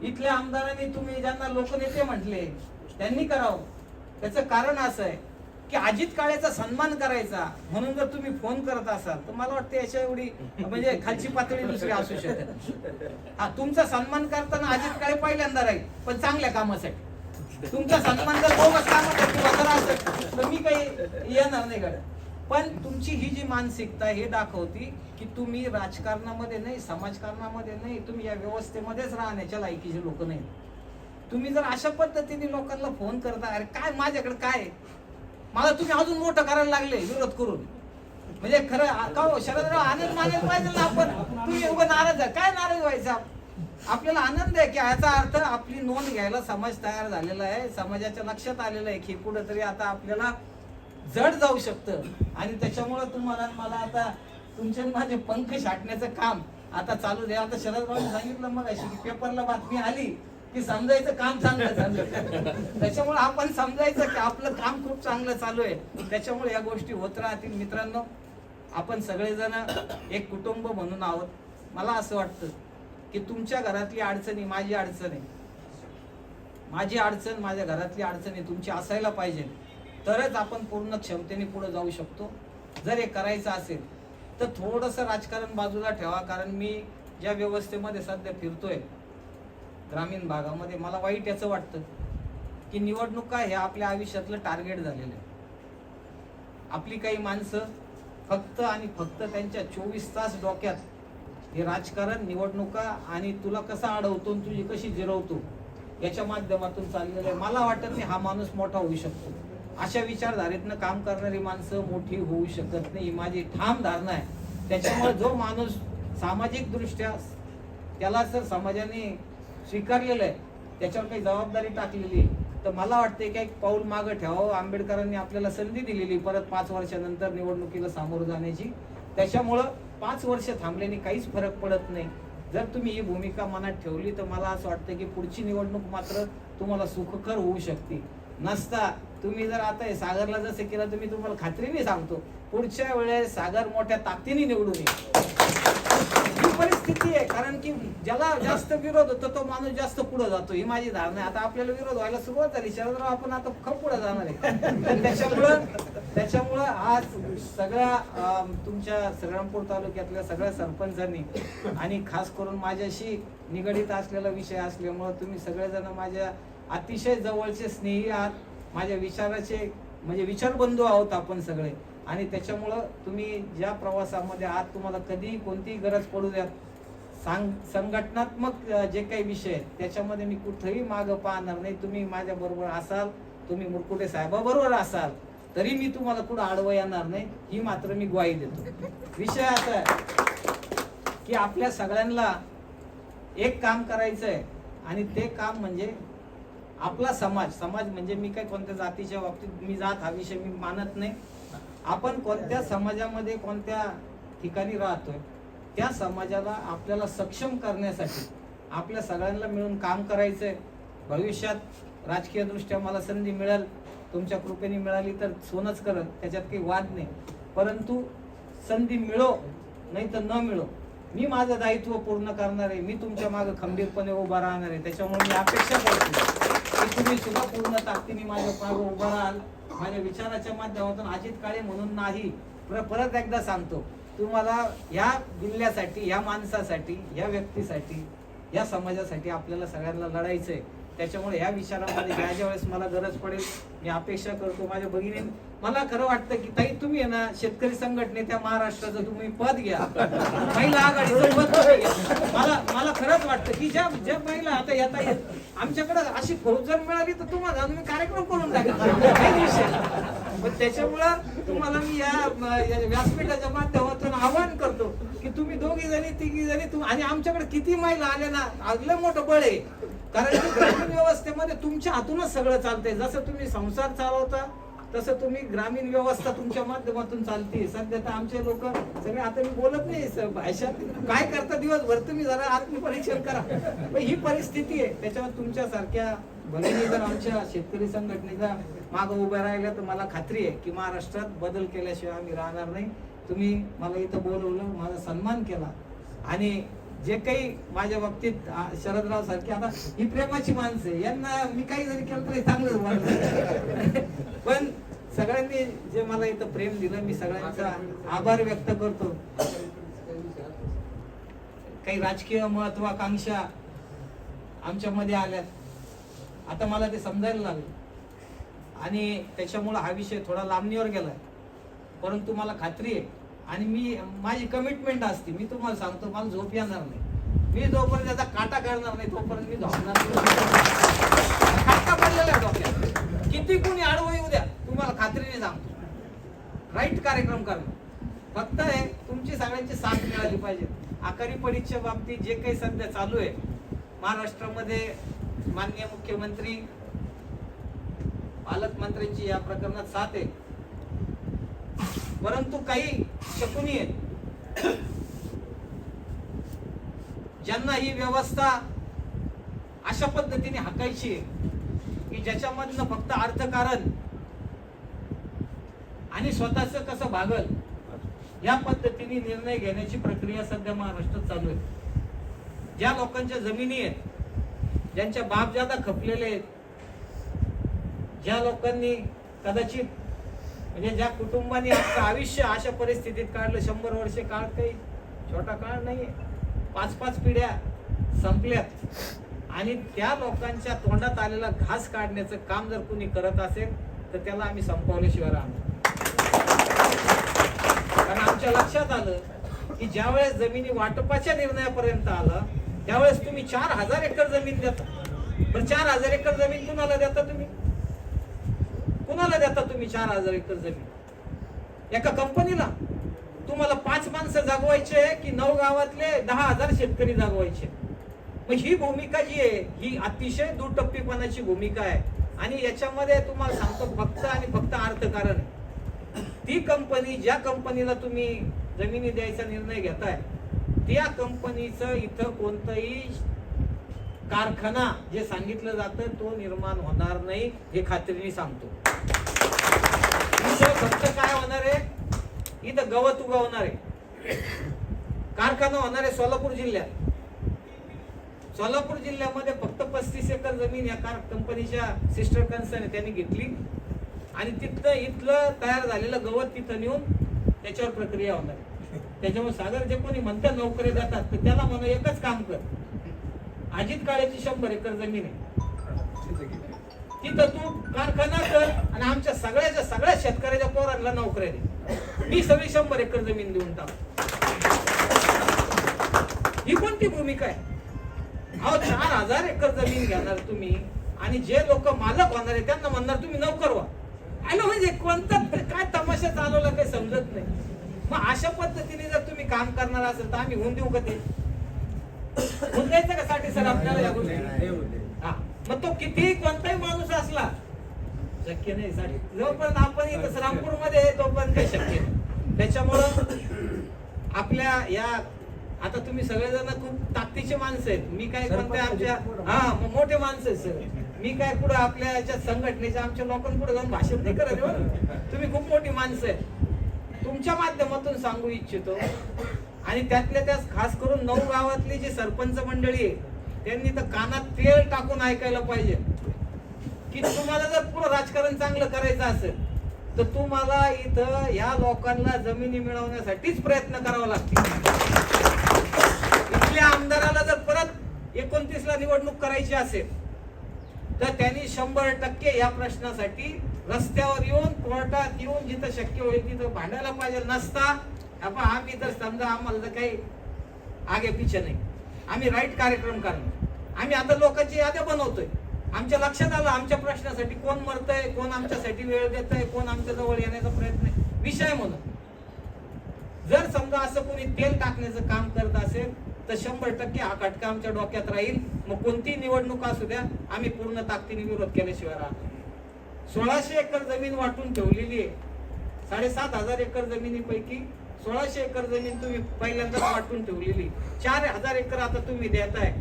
इथल्या आमदारांनी तुम्ही ज्यांना लोकनेते म्हटले त्यांनी करावं. त्याचं कारण असं आहे की अजित काळेचा सन्मान करायचा म्हणून जर तुम्ही फोन करत असाल तर मला वाटतं याच्या एवढी म्हणजे खालची पातळी दुसरी असू शकते. तुमचा सन्मान करताना अजित काळे पहिल्यांदा राहील, पण चांगल्या कामासाठी. तुमचा सन्मान जर बोगस कामासाठी वगैरे असेल तर मी काही येणार नाही गड. पण तुमची ही जी मानसिकता हे दाखवती की तुम्ही राजकारणामध्ये नाही, समाजकारणामध्ये नाही, तुम्ही या व्यवस्थेमध्येच राहण्याच्या लायकीचे लोक नाही. तुम्ही जर अशा पद्धतीने लोकांना फोन करता, अरे काय माझ्याकडे काय, मला तुम्ही अजून मोठं करायला लागले विरोध करून, म्हणजे खरं का हो शरदराव, आनंद मानायला पाहिजे ना आपण. तुम्ही उभं नाराज आहे, काय नाराज व्हायचा? आपल्याला आनंद आहे की याचा अर्थ आपली नोंद घ्यायला समाज तयार झालेला आहे, समाजाच्या लक्षात आलेलं आहे की कुठंतरी आता आपल्याला जड जाऊ शकतं. आणि त्याच्यामुळं तुम्हाला मला आता तुमचे माझे पंख छाटण्याचं काम आता चालू द्या. आता शरदरावांनी सांगितलं मग अशी की पेपरला बातमी आली की समजायचं काम चांगलं चालू आहे. त्याच्यामुळे आपण समजायचं की आपलं काम खूप चांगलं चालू आहे. त्याच्यामुळे या गोष्टी होत राहतील. मित्रांनो, आपण सगळेजण एक कुटुंब म्हणून आहोत. मला असं वाटतं की तुमच्या घरातली अडचणी माझी अडचण आहे, माझी अडचण माझ्या घरातली अडचणी तुमची असायला पाहिजे, तरच आपण पूर्ण क्षमतेने पुढे जाऊ शकतो. जर हे करायचं असेल तर थोडंसं राजकारण बाजूला ठेवा, कारण मी ज्या व्यवस्थेमध्ये सध्या फिरतोय ग्रामीण भागामध्ये, मला वाईट याचं वाटतं की निवडणुका हे आपल्या आयुष्यातलं टार्गेट झालेलं आहे. आपली काही माणसं फक्त आणि फक्त त्यांच्या 24 तास डोक्यात हे राजकारण, निवडणुका आणि तुला कसा अडवतो, तुझी कशी जिरवतो याच्या माध्यमातून चाललेलं आहे. मला वाटत नाही हा माणूस मोठा होऊ शकतो. अशा विचारधारेतनं काम करणारी माणसं मोठी होऊ शकत नाही, ही माझी ठाम धारणा आहे. त्याच्यामुळे जो माणूस सामाजिक दृष्ट्या त्याला जर समाजाने स्वीकारलेलं आहे, त्याच्यावर काही जबाबदारी टाकलेली आहे, तर मला वाटतं की एक पाऊल मागं ठेवावं. आंबेडकरांनी आपल्याला संधी दिलेली परत 5 वर्षानंतर निवडणुकीला सामोरं जाण्याची. त्याच्यामुळं 5 वर्ष थांबल्याने काहीच फरक पडत नाही. जर तुम्ही ही भूमिका मनात ठेवली तर मला असं वाटतं की पुढची निवडणूक मात्र तुम्हाला सुखकर होऊ शकते. नसता तुम्ही जर आता हे सागरला जसं केलं तर मी तुम्हाला खात्रीने सांगतो पुढच्या वेळेस सागर मोठ्या ताकदीने निवडून येईल. ही परिस्थिती आहे. कारण की ज्याला जास्त विरोध होतो तो माणूस जास्त पुढे जातो, ही माझी धारणा आहे. आता आपल्याला विरोध व्हायला सुरुवात झाली शरदराव, आपण आता खूप पुढे जाणार आहे. त्याच्यामुळं आज सगळ्या तुमच्या श्रीरामपूर तालुक्यातल्या सगळ्या सरपंचांनी आणि खास करून माझ्याशी निगडीत असलेला विषय असल्यामुळं तुम्ही सगळेजण माझ्या अतिशय जवळचे स्नेही आहात, माझ्या विचाराचे म्हणजे विचारबंधू आहोत आपण सगळे. आणि त्याच्यामुळं तुम्ही ज्या प्रवासामध्ये आहात, तुम्हाला कधीही कोणतीही गरज पडू द्या, संघटनात्मक जे काही विषय आहेत त्याच्यामध्ये मी कुठेही मागं पाहणार नाही. तुम्ही माझ्या बरोबर असाल, तुम्ही मुरकुटे साहेबाबरोबर असाल तरी मी तुम्हाला कुठं आडवं येणार नाही, ही मात्र मी ग्वाही देतो. विषय असा आहे की आपल्या सगळ्यांना एक काम करायचं आहे आणि ते काम म्हणजे आपला समाज म्हणजे मी काय कोणत्या जातीच्या बाबतीत मी जात हा विषय मी मानत नाही. आपण कोणत्या समाजामध्ये कोणत्या ठिकाणी राहतोय त्या समाजाला आपल्याला सक्षम करण्यासाठी आपल्या सगळ्यांना मिळून काम करायचंय. भविष्यात राजकीय दृष्ट्या मला संधी मिळेल, तुमच्या कृपेने मिळाली तर सोनच करत, त्याच्यात काही वाद नाही. परंतु संधी मिळो नाही तर न मिळो, मी माझं दायित्व पूर्ण करणार आहे. मी तुमच्या मागे खंबीरपणे उभा राहणार आहे. त्याच्यामुळे मी अपेक्षा करतो की तुम्ही सुद्धा पूर्ण ताकदीने माझ्या मागे उभा राहाल. माझ्या विचाराच्या माध्यमातून अजित काळे म्हणून नाही, परत एकदा सांगतो, तुम्हाला या जिल्ह्यासाठी, या माणसासाठी, या व्यक्तीसाठी, या समाजासाठी आपल्याला सगळ्यांना लढायचंय. त्याच्यामुळे या विचारामध्ये ज्या वेळेस मला गरज पडेल मी अपेक्षा करतो. माझ्या भगिनी, मला खरं वाटतं की ताई तुम्ही आहे ना शेतकरी संघटनेच्या महाराष्ट्राचं तुम्ही पद घ्या, महिला आघाडीचं पद घ्या. मला खरंच वाटतं की ज्या महिला आता येता येत आमच्याकडे अशी फौज जर मिळाली तर तुम्हाला मी कार्यक्रम करून टाकेल. पण त्याच्यामुळं तुम्हाला मी या व्यासपीठाच्या माध्यमातून आवाहन करतो की तुम्ही 2 जणी 3 जणी आणि आमच्याकडे किती महिला आल्या ना, आगलं मोठं बळ आहे. कारण की ग्रामीण व्यवस्थेमध्ये तुमच्या हातूनच सगळं चालतंय. जसं तुम्ही संसार चालवता तसं तुम्ही ग्रामीण व्यवस्था तुमच्या माध्यमातून चालते. सध्या तर आमचे लोक सगळे, आता मी बोलत नाही भाषा काय करता दिवसभर, तुम्ही जरा आत्मपरीक्षण करा. पण ही परिस्थिती आहे. त्याच्यावर तुमच्यासारख्या भगिनी जर आमच्या शेतकरी संघटनेच्या मागं उभ्या राहिल्या तर मला खात्री आहे की महाराष्ट्रात बदल केल्याशिवाय आम्ही राहणार नाही. तुम्ही मला इथं बोलवलं, माझा सन्मान केला आणि जे काही माझ्या बाबतीत शरदराव सारखे, आता ही प्रेमाची माणसं आहे, यांना मी काही जरी केलं तरी चांगलंच वाटलं. पण सगळ्यांनी जे मला इथं प्रेम दिलं, मी सगळ्यांचा आभार व्यक्त करतो. काही राजकीय महत्वाकांक्षा आमच्यामध्ये आल्यात, आता मला ते समजायला लागलं आणि त्याच्यामुळे हा विषय थोडा लांबणीवर गेलाय. परंतु मला खात्री आहे आणि माझी कमिटमेंट असते, मी तुम्हाला सांगतो मला झोप येणार नाही. मी जोपर्यंत त्याचा काटा काढणार नाही तोपर्यंत मी झोपणार नाही. काटा पडलेला आहे डोक्यात, किती कोणी आडवं येऊ द्या, तुम्हाला खात्रीने सांगतो राईट कार्यक्रम करणं. फक्त आहे तुमची सगळ्यांची साथ मिळाली पाहिजे. आकारी पडीच्या बाबतीत जे काही सध्या चालू आहे महाराष्ट्रामध्ये, माननीय मुख्यमंत्री पालकमंत्र्यांची या प्रकरणात साथ आहे. परंतु काही शकुनी आहेत ज्यांना ही व्यवस्था अशा पद्धतीने हाकायची आहे की ज्याच्यामधनं फक्त अर्थकारण आणि स्वतःच कसं भागल या पद्धतीने निर्णय घेण्याची प्रक्रिया सध्या महाराष्ट्रात चालू आहे. ज्या लोकांच्या जमिनी आहेत, ज्यांच्या बापजादा खपलेले आहेत, ज्या लोकांनी कदाचित म्हणजे ज्या कुटुंबाने आपलं आयुष्य अशा परिस्थितीत काढलं, 100 वर्षे काळ काही छोटा काळ नाहीये. 5-5 पिढ्या संपल्यात आणि त्या लोकांच्या तोंडात आलेला घास काढण्याचं काम जर कुणी करत असेल तर त्याला आम्ही संपवल्याशिवाय राहणार. कारण आमच्या लक्षात आलं की ज्या वेळेस जमिनी वाटपाच्या निर्णयापर्यंत आला त्यावेळेस तुम्ही 4000 एकर जमीन देता. पण 4000 एकर जमीन कुणाला देता तुम्ही? कुणाला देता तुम्ही 4000 एकर जमीन? एका कंपनीला? तुम्हाला 5 माणसं जागवायचे की 9 गावातले 10,000 शेतकरी जागवायचे? मग ही भूमिका जी आहे ही अतिशय दुटप्पीपणाची भूमिका आहे आणि याच्यामध्ये तुम्हाला सांगतो फक्त आणि फक्त अर्थकारण आहे. ती कंपनी ज्या कंपनीला तुम्ही जमिनी द्यायचा निर्णय घेताय त्या कंपनीचं इथं कोणताही कारखाना जे सांगितलं जातं तो निर्माण होणार नाही हे खात्रीने सांगतो. फक्त काय होणार आहे, इथं गवत उगवणार आहे. कारखाना होणार आहे सोलापूर जिल्ह्यात. सोलापूर जिल्ह्यामध्ये फक्त 35 एकर जमीन या कंपनीच्या सिस्टर कन्सर्न त्यांनी घेतली आणि तिथं इथलं तयार झालेलं गवत तिथं नेऊन त्याच्यावर प्रक्रिया होणार आहे. त्याच्यामुळे सागर जे कोणी म्हणतात नोकरी देतात तर त्याला म्हणून एकच काम कर. अजित काळेची 100 एकर जमीन आहे तिथं तू कारखाना कर आणि आमच्या सगळ्या शेतकऱ्याच्या पोरांना नोकऱ्या दे. मी सगळी 100 एकर जमीन देऊन टाक. ही कोणती भूमिका आहे? अहो 4000 एकर जमीन घेणार तुम्ही आणि जे लोक मालक होणार आहे त्यांना म्हणणार तुम्ही नोकर व्हा. म्हणजे कोणता काय तमाशा चालवला काही समजत नाही. मग अशा पद्धतीने जर तुम्ही काम करणार असेल तर आम्ही होऊन देऊ का? ते होऊन द्यायचं का साठी सर आपल्याला या गोष्टी? हा, मग तो कितीही कोणताही माणूस असला शक्य नाही साठी. जोपर्यंत आपण इथं श्रामपूर मध्ये तोपर्यंत काही शक्य नाही. त्याच्यामुळं आपल्या या आता तुम्ही सगळेजण खूप ताकदीचे माणसं आहेत. मी काय कोणत्या आमच्या मोठे माणसं आहेत सर. मी काय पुढे आपल्या याच्या संघटनेच्या आमच्या लोकांपुढे जाऊन भाषण नाही करत. तुम्ही खूप मोठी माणसं आहेत. तुमच्या माध्यमातून सांगू इच्छितो आणि त्यातल्या त्यात खास करून 9 गावातली जी सरपंच मंडळी आहे त्यांनी तर कानात तेल टाकून ऐकायला पाहिजे की तुम्हाला जर पुढे राजकारण चांगलं करायचं असेल तर तुम्हाला इथं या लोकांना जमिनी मिळवण्यासाठीच प्रयत्न करावा लागतील. इथल्या आमदाराला जर परत 29 ला निवडणूक करायची असेल तर त्यांनी 100% या प्रश्नासाठी रस्त्यावर येऊन कोर्टात येऊन जिथं शक्य होईल तिथं भांडायला पाहिजे. नसता आम्ही तर समजा आम्हाला तर काही आगे पिछे नाही. आम्ही राईट कार्यक्रम करणार. आम्ही आता लोकांची याद्या बनवतोय. आमच्या लक्षात आलं आमच्या प्रश्नासाठी कोण मरतय, कोण आमच्यासाठी वेळ देतय, कोण आमच्या जवळ येण्याचा प्रयत्न विषय म्हणून जर समजा असं कोणी तेल टाकण्याचं काम करत असेल तर 100% हा खटका आमच्या डोक्यात राहील. मग कोणतीही निवडणूक असू द्या आम्ही पूर्ण ताकदीने विरोध केल्याशिवाय राहणार. 1600 एकर जमीन वाटून ठेवलेली आहे. 7500 एकर जमिनीपैकी 1600 एकर जमीन तुम्ही पहिल्यांदाच वाटून ठेवलेली. 4000 एकर आता तुम्ही देताय.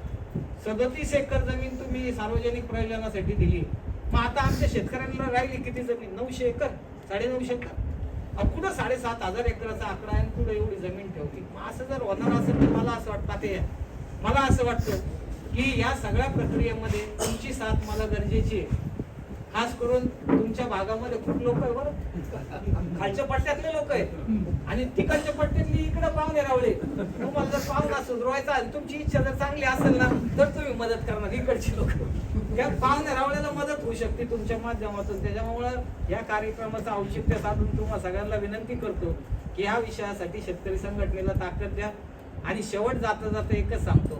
37 एकर जमीन तुम्ही सार्वजनिक प्रयोजनासाठी दिली. मग आता आमच्या शेतकऱ्यांना राहिली किती जमीन? 900 एकर, 950 एकर. कुठं 7500 एकराचा आकडा आहे कुठं एवढी जमीन ठेवली? मग असं जर होणार असेल तर मला असं वाटतं मला असं वाटतं की या सगळ्या प्रक्रियेमध्ये तुमची साथ मला गरजेची आहे. खास करून तुमच्या भागामध्ये खूप लोक आहे बरं, खालच्या पट्ट्यातले लोक आहेत आणि तिकडच्या पट्ट्यातली इकडे पाहुणे रावळे. तुम्हाला जर पाहुणा सुधरवायचा तुमची इच्छा जर चांगली असेल ना तर तुम्ही मदत करणार. इकडची लोक त्या पाहुणे रावळ्याला मदत होऊ शकते तुमच्या माध्यमातून. त्याच्यामुळं या कार्यक्रमाचं औचित्य साधून तुम्हाला सगळ्यांना विनंती करतो की या विषयासाठी शेतकरी संघटनेला ताकद द्या. आणि शेवट जाता जाता एकच सांगतो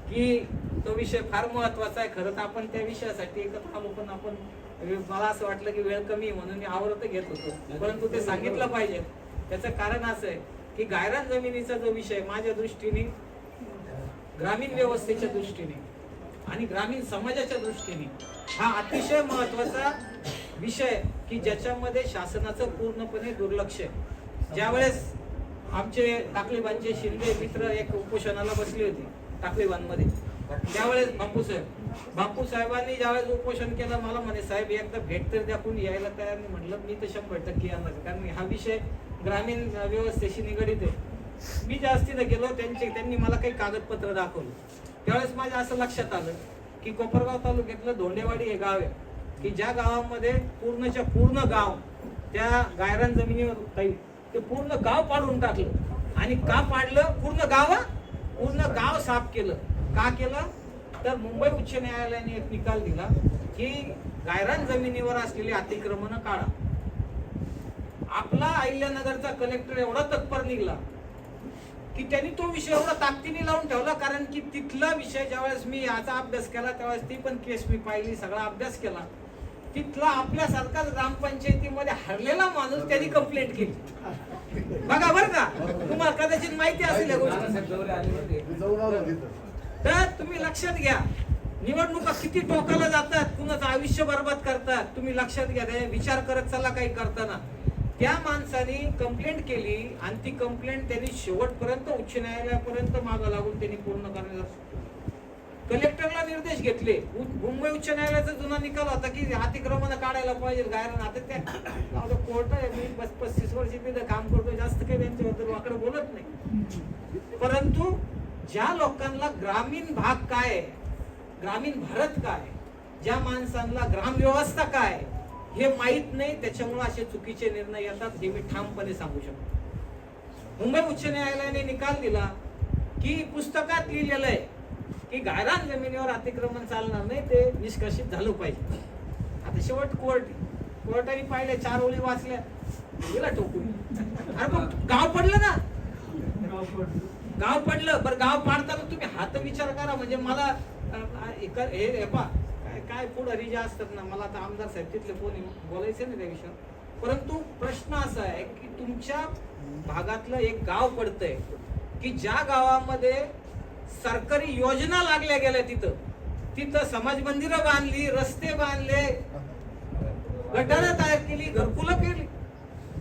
की तो विषय फार महत्वाचा आहे. खरं तर आपण त्या विषयासाठी एकत्र आलो पण आपण मला असं वाटलं की वेळ कमी म्हणून मी आवरत घेत होतो, परंतु ते सांगितलं पाहिजे. त्याचं कारण असं आहे की गायरान जमिनीचा जो विषय माझ्या दृष्टीने ग्रामीण व्यवस्थेच्या दृष्टीने आणि ग्रामीण समाजाच्या दृष्टीने हा अतिशय महत्वाचा विषय की ज्याच्यामध्ये शासनाचं पूर्णपणे दुर्लक्ष आहे. ज्यावेळेस आमचे टाकळीबांचे शिंदे मित्र एक उपोषणाला बसले होते टाकळीबांमध्ये, त्यावेळेस बापू साहेबांनी ज्यावेळेस उपोषण केलं मला म्हणे साहेब एकदा भेट तर द्या, कोणी यायला तयार नाही. म्हटलं मी तर 100% येणार, कारण हा विषय ग्रामीण व्यवस्थेशी निगडीत आहे. मी जास्ती तिथे गेलो त्यांनी मला काही कागदपत्र दाखवलं. त्यावेळेस माझ्या असं लक्षात आलं की कोपरगाव तालुक्यातलं धोंडेवाडी हे गाव आहे की ज्या गावामध्ये पूर्णच्या पूर्ण गाव त्या गायरान जमिनीवर काही ते पूर्ण गाव पाडून टाकलं. आणि का पाडलं? पूर्ण गाव पूर्ण गाव साफ केलं. का केलं तर मुंबई उच्च न्यायालयाने एक निकाल दिला की गायरान जमिनीवर असलेली अतिक्रमण काढा. आपला अहिल्यानगरचा कलेक्टर एवढा तत्पर निघाला की त्यांनी तो विषय एवढा ताकदीने लावून ठेवला, कारण की तिथला विषय ज्यावेळेस मी याचा अभ्यास केला त्यावेळेस ती पण केस मी पाहिली, सगळा अभ्यास केला. तिथला आपल्यासारखाच ग्रामपंचायतीमध्ये हरलेला माणूस त्यांनी कंप्लेंट केली. बघा बरं का, तुम्हाला कदाचित माहिती असेल या गोष्टी. तर तुम्ही लक्षात घ्या, निवडणुका किती टोकाला जातात, कुणाचं आयुष्य बर्बाद करतात. तुम्ही लक्षात घ्या, विचार करत चला काही करताना. त्या माणसाने कंप्लेंट केली आणि ती कंप्लेंट त्यांनी शेवटपर्यंत उच्च न्यायालयापर्यंत मागं लागून त्यांनी पूर्ण करण्याचा कलेक्टरला निर्देश घेतले. मुंबई उच्च न्यायालयाचा जुना निकाल होता की अतिक्रमण काढायला पाहिजे गायरान. आता त्या कोर्ट आहे, मी 35 वर्ष तिथे काम करतो, जास्त काही त्यांच्याबद्दल वाकडं बोलत नाही. परंतु ज्या लोकांना ग्रामीण भाग काय, ग्रामीण भारत काय, ज्या माणसांना ग्राम व्यवस्था काय हे माहित नाही, त्याच्यामुळे असे चुकीचे निर्णय येतात, हे मी ठामपणे सांगू शकतो. मुंबई उच्च न्यायालयाने निकाल दिला की पुस्तकात लिहिलेलं आहे की गायरान जमिनीवर अतिक्रमण चालणार नाही, ते निष्कर्षित झालं पाहिजे. आता शेवट कोर्टाने पाहिले, 4 ओळी वाचल्या, गेला टोकून. अरे पण गाव पडलं ना, गाव पडलं. बरं गाव पाडताना तुम्ही हात विचार करा. म्हणजे मला हे काय पुढे रिजा असतात ना, मला आता आमदार साहेब तिथले कोणी बोलायचे नाही त्या विषयावर. परंतु प्रश्न असा आहे की तुमच्या भागातलं एक गाव पडतंय की ज्या गावामध्ये सरकारी योजना लागल्या गेल्या, तिथं समाज मंदिरं बांधली, रस्ते बांधले, गटारं तयार केली, घरकुलं केली,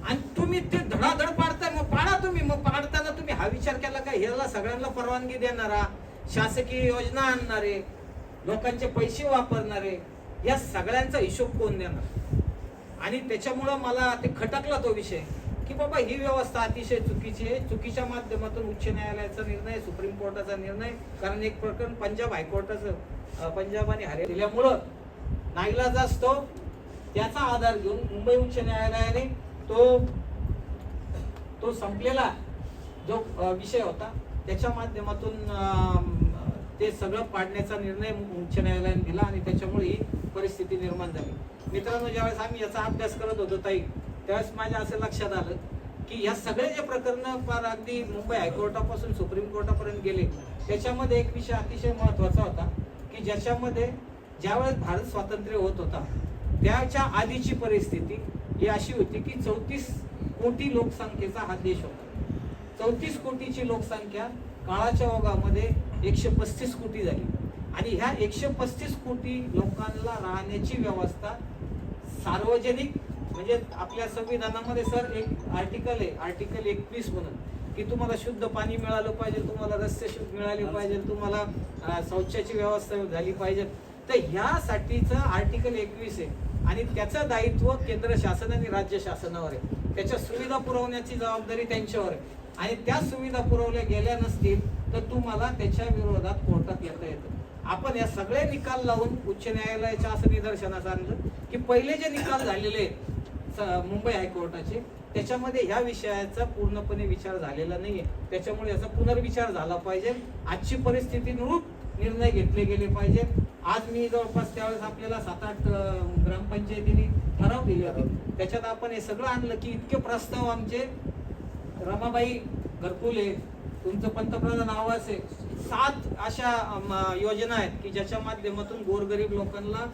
आणि तुम्ही ते धडाधड पाडताय. मग पाडा तुम्ही. मग पाडताना तुम्ही हा विचार केला का ह्याला सगळ्यांना परवानगी देणारा, शासकीय योजना आणणारे, लोकांचे पैसे वापरणारे, या सगळ्यांचा हिशोब कोण देणार? आणि त्याच्यामुळं मला ते खटकला तो विषय की बाबा ही व्यवस्था अतिशय चुकीची आहे. चुकीच्या माध्यमातून उच्च न्यायालयाचा निर्णय, सुप्रीम कोर्टाचा निर्णय, कारण एक प्रकरण पंजाब हायकोर्टाचं, पंजाब आणि हरियाणा दिल्यामुळं नाईलाज असतो, त्याचा आधार घेऊन मुंबई उच्च न्यायालयाने तो संपलेला जो विषय होता त्याच्या माध्यमातून ते सगळं पाडण्याचा निर्णय उच्च न्यायालयाने दिला आणि त्याच्यामुळे ही परिस्थिती निर्माण झाली. मित्रांनो, ज्यावेळेस आम्ही याचा अभ्यास करत होतो ताई, त्यावेळेस माझ्या असं लक्षात आलं की या सगळे जे प्रकरण फार अगदी मुंबई हायकोर्टापासून सुप्रीम कोर्टापर्यंत गेले, त्याच्यामध्ये एक विषय अतिशय महत्वाचा होता की ज्याच्यामध्ये ज्यावेळेस भारत स्वातंत्र्य होत होता त्याच्या आधीची परिस्थिती ही अशी होती की 34 कोटी लोकसंख्येचा हा देश होता. 34 कोटीची लोकसंख्या काळाच्या ओघामध्ये 135 कोटी झाली आणि ह्या 135 कोटी लोकांना राहण्याची व्यवस्था सार्वजनिक, म्हणजे आपल्या संविधानामध्ये सर एक आर्टिकल आहे, आर्टिकल 21 म्हणून, की तुम्हाला शुद्ध पाणी मिळालं पाहिजे, तुम्हाला रस्ते शुद्ध मिळाले पाहिजे, तुम्हाला शौचाची व्यवस्था झाली पाहिजे. तर ह्यासाठीचं आर्टिकल 21 आहे आणि त्याचं दायित्व केंद्र शासन आणि राज्य शासनावर आहे. त्याच्या सुविधा पुरवण्याची जबाबदारी त्यांच्यावर आहे आणि त्या सुविधा पुरवल्या गेल्या नसतील तर तुम्हाला त्याच्या विरोधात कोर्टात येता येतं. आपण या सगळे निकाल लावून उच्च न्यायालयाच्या असं निदर्शनास आणलं की पहिले जे निकाल झालेले मुंबई हायकोर्टाचे, त्याच्यामध्ये ह्या विषयाचा पूर्णपणे विचार झालेला नाहीये. त्याच्यामुळे याचा पुनर्विचार झाला पाहिजे. आजची परिस्थितीनुरूप निर्णय घेतले गेले पाहिजेत. आज मी जवळपास त्यावेळेस आपल्याला 7-8 ग्रामपंचायतींनी ठराव दिले होते, त्याच्यात आपण हे सगळं आणलं की इतके प्रस्ताव आमचे रमाबाई घरकुले, तुमचं पंतप्रधान आवास आहे, 7 अशा योजना आहेत की ज्याच्या माध्यमातून गोरगरीब लोकांना,